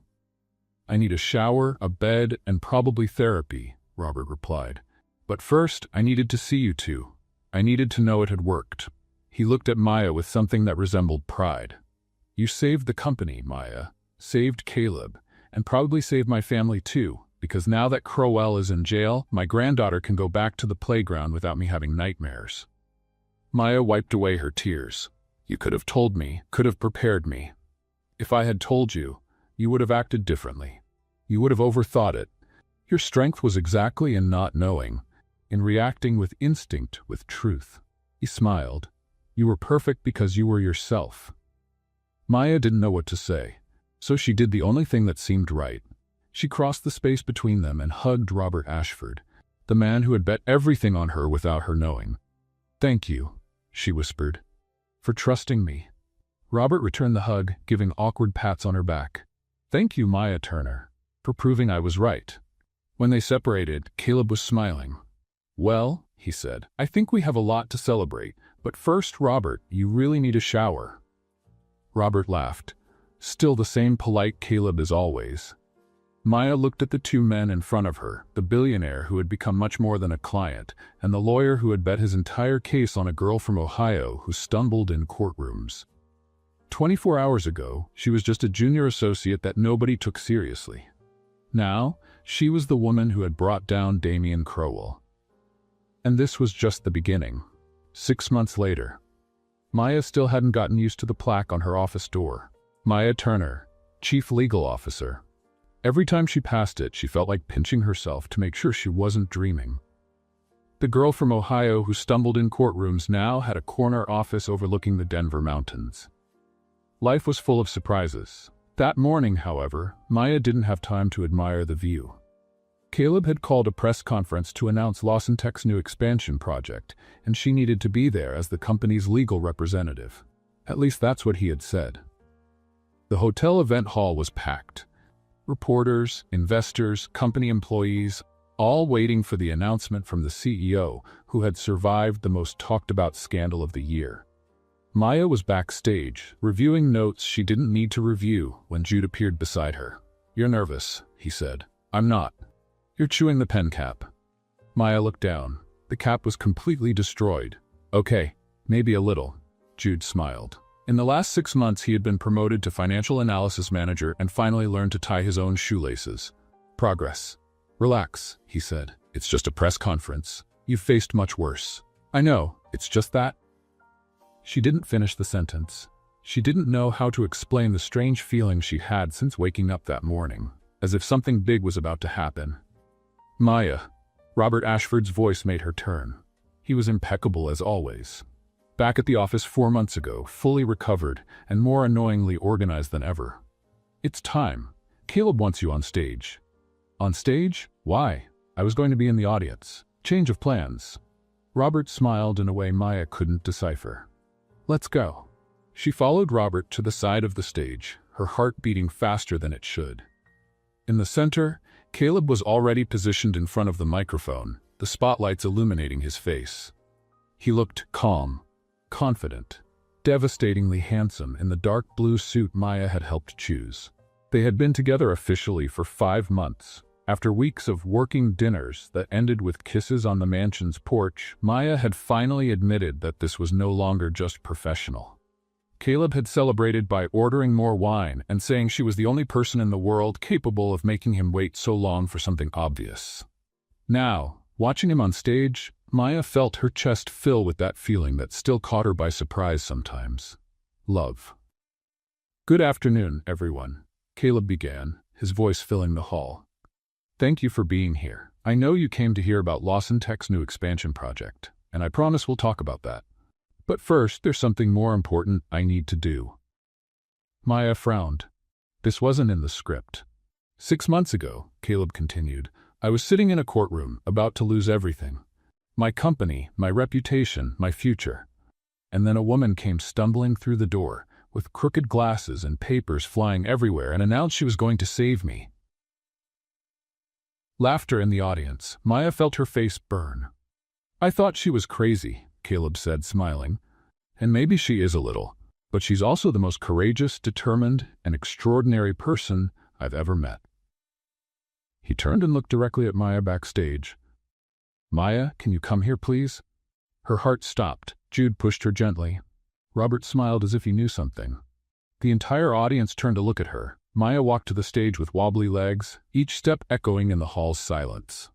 S1: I need a shower, a bed, and probably therapy, Robert replied. But first, I needed to see you two. I needed to know it had worked. He looked at Maya with something that resembled pride. You saved the company, Maya. Saved Caleb. And probably saved my family too, because now that Crowell is in jail, my granddaughter can go back to the playground without me having nightmares. Maya wiped away her tears. You could have told me, could have prepared me. If I had told you, you would have acted differently. You would have overthought it. Your strength was exactly in not knowing, in reacting with instinct, with truth. He smiled. You were perfect because you were yourself. Maya didn't know what to say. So she did the only thing that seemed right. She crossed the space between them and hugged Robert Ashford, the man who had bet everything on her without her knowing. Thank you, she whispered, for trusting me. Robert returned the hug, giving awkward pats on her back. Thank you, Maya Turner, for proving I was right. When they separated, Caleb was smiling. Well, he said, I think we have a lot to celebrate, but first, Robert, you really need a shower. Robert laughed. Still the same polite Caleb as always. Maya looked at the two men in front of her, the billionaire who had become much more than a client, and the lawyer who had bet his entire case on a girl from Ohio who stumbled in courtrooms. 24 hours ago, she was just a junior associate that nobody took seriously. Now, she was the woman who had brought down Damien Crowell. And this was just the beginning. 6 months later, Maya still hadn't gotten used to the plaque on her office door. Maya Turner, Chief Legal Officer. Every time she passed it, she felt like pinching herself to make sure she wasn't dreaming. The girl from Ohio who stumbled in courtrooms now had a corner office overlooking the Denver mountains. Life was full of surprises. That morning, however, Maya didn't have time to admire the view. Caleb had called a press conference to announce Lawson Tech's new expansion project, and she needed to be there as the company's legal representative. At least that's what he had said. The hotel event hall was packed. Reporters, investors, company employees, all waiting for the announcement from the CEO, who had survived the most talked-about scandal of the year. Maya was backstage, reviewing notes she didn't need to review when Jude appeared beside her. "You're nervous," he said. "I'm not. You're chewing the pen cap." Maya looked down. The cap was completely destroyed. "Okay, maybe a little," Jude smiled. In the last 6 months, he had been promoted to financial analysis manager and finally learned to tie his own shoelaces. "Progress. Relax," he said. "It's just a press conference. You've faced much worse." "I know, it's just that." She didn't finish the sentence. She didn't know how to explain the strange feeling she had since waking up that morning, as if something big was about to happen. "Maya." Robert Ashford's voice made her turn. He was impeccable as always. Back at the office 4 months ago, fully recovered and more annoyingly organized than ever. "It's time. Caleb wants you on stage." "On stage? Why? I was going to be in the audience. Change of plans." Robert smiled in a way Maya couldn't decipher. "Let's go." She followed Robert to the side of the stage, her heart beating faster than it should. In the center, Caleb was already positioned in front of the microphone, the spotlights illuminating his face. He looked calm, confident, devastatingly handsome in the dark blue suit Maya had helped choose. They had been together officially for 5 months. After weeks of working dinners that ended with kisses on the mansion's porch, Maya had finally admitted that this was no longer just professional. Caleb had celebrated by ordering more wine and saying she was the only person in the world capable of making him wait so long for something obvious. Now, watching him on stage, Maya felt her chest fill with that feeling that still caught her by surprise sometimes. Love. "Good afternoon, everyone," Caleb began, his voice filling the hall. "Thank you for being here. I know you came to hear about Lawson Tech's new expansion project, and I promise we'll talk about that. But first, there's something more important I need to do." Maya frowned. This wasn't in the script. 6 months ago, Caleb continued, I was sitting in a courtroom, about to lose everything. My company, my reputation, my future. And then a woman came stumbling through the door, with crooked glasses and papers flying everywhere, and announced she was going to save me. Laughter in the audience. Maya felt her face burn. "I thought she was crazy," Caleb said, smiling. "And maybe she is a little, but she's also the most courageous, determined, and extraordinary person I've ever met." He turned and looked directly at Maya backstage. "Maya, can you come here, please?" Her heart stopped. Jude pushed her gently. Robert smiled as if he knew something. The entire audience turned to look at her. Maya walked to the stage with wobbly legs, each step echoing in the hall's silence.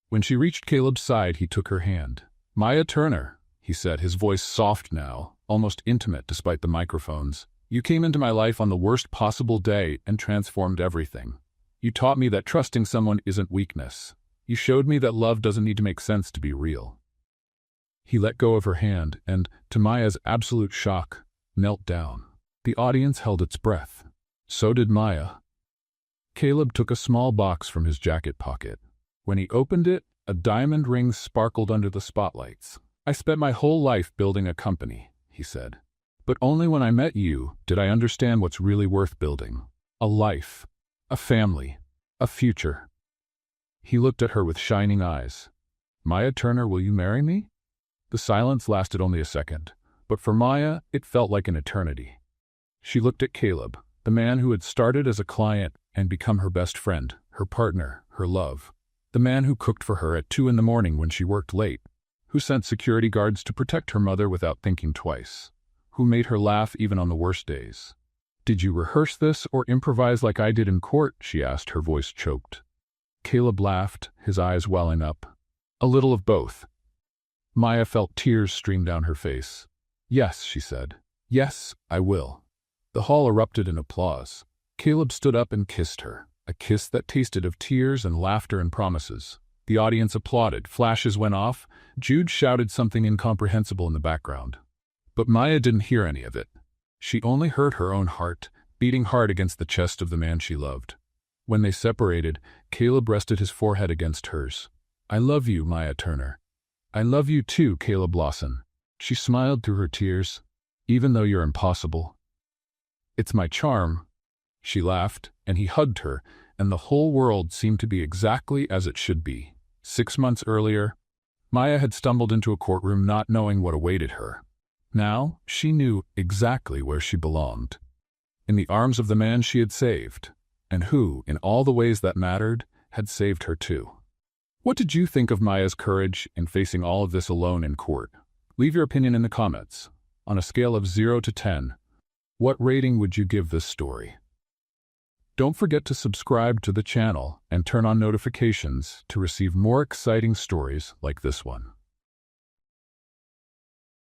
S1: When she reached Caleb's side, he took her hand. "Maya Turner," he said, his voice soft now, almost intimate despite the microphones. "You came into my life on the worst possible day and transformed everything. You taught me that trusting someone isn't weakness. You showed me that love doesn't need to make sense to be real." He let go of her hand and, to Maya's absolute shock, knelt down. The audience held its breath. So did Maya. Caleb took a small box from his jacket pocket. When he opened it, a diamond ring sparkled under the spotlights. "I spent my whole life building a company," he said. "But only when I met you did I understand what's really worth building. A life, a family, a future." He looked at her with shining eyes. "Maya Turner, will you marry me?" The silence lasted only a second, but for Maya, it felt like an eternity. She looked at Caleb, the man who had started as a client and become her best friend, her partner, her love. The man who cooked for her at 2 a.m. when she worked late, who sent security guards to protect her mother without thinking twice, who made her laugh even on the worst days. "Did you rehearse this or improvise like I did in court?" she asked, her voice choked. Caleb laughed, his eyes welling up. "A little of both." Maya felt tears stream down her face. "Yes," she said. "Yes, I will." The hall erupted in applause. Caleb stood up and kissed her, a kiss that tasted of tears and laughter and promises. The audience applauded, flashes went off, Jude shouted something incomprehensible in the background. But Maya didn't hear any of it. She only heard her own heart, beating hard against the chest of the man she loved. When they separated, Caleb rested his forehead against hers. "I love you, Maya Turner." "I love you too, Caleb Lawson." She smiled through her tears. "Even though you're impossible." "It's my charm." She laughed, and he hugged her, and the whole world seemed to be exactly as it should be. 6 months earlier, Maya had stumbled into a courtroom not knowing what awaited her. Now, she knew exactly where she belonged. In the arms of the man she had saved, and who, in all the ways that mattered, had saved her too. What did you think of Maya's courage in facing all of this alone in court? Leave your opinion in the comments. On a scale of 0 to 10, what rating would you give this story? Don't forget to subscribe to the channel and turn on notifications to receive more exciting stories like this one.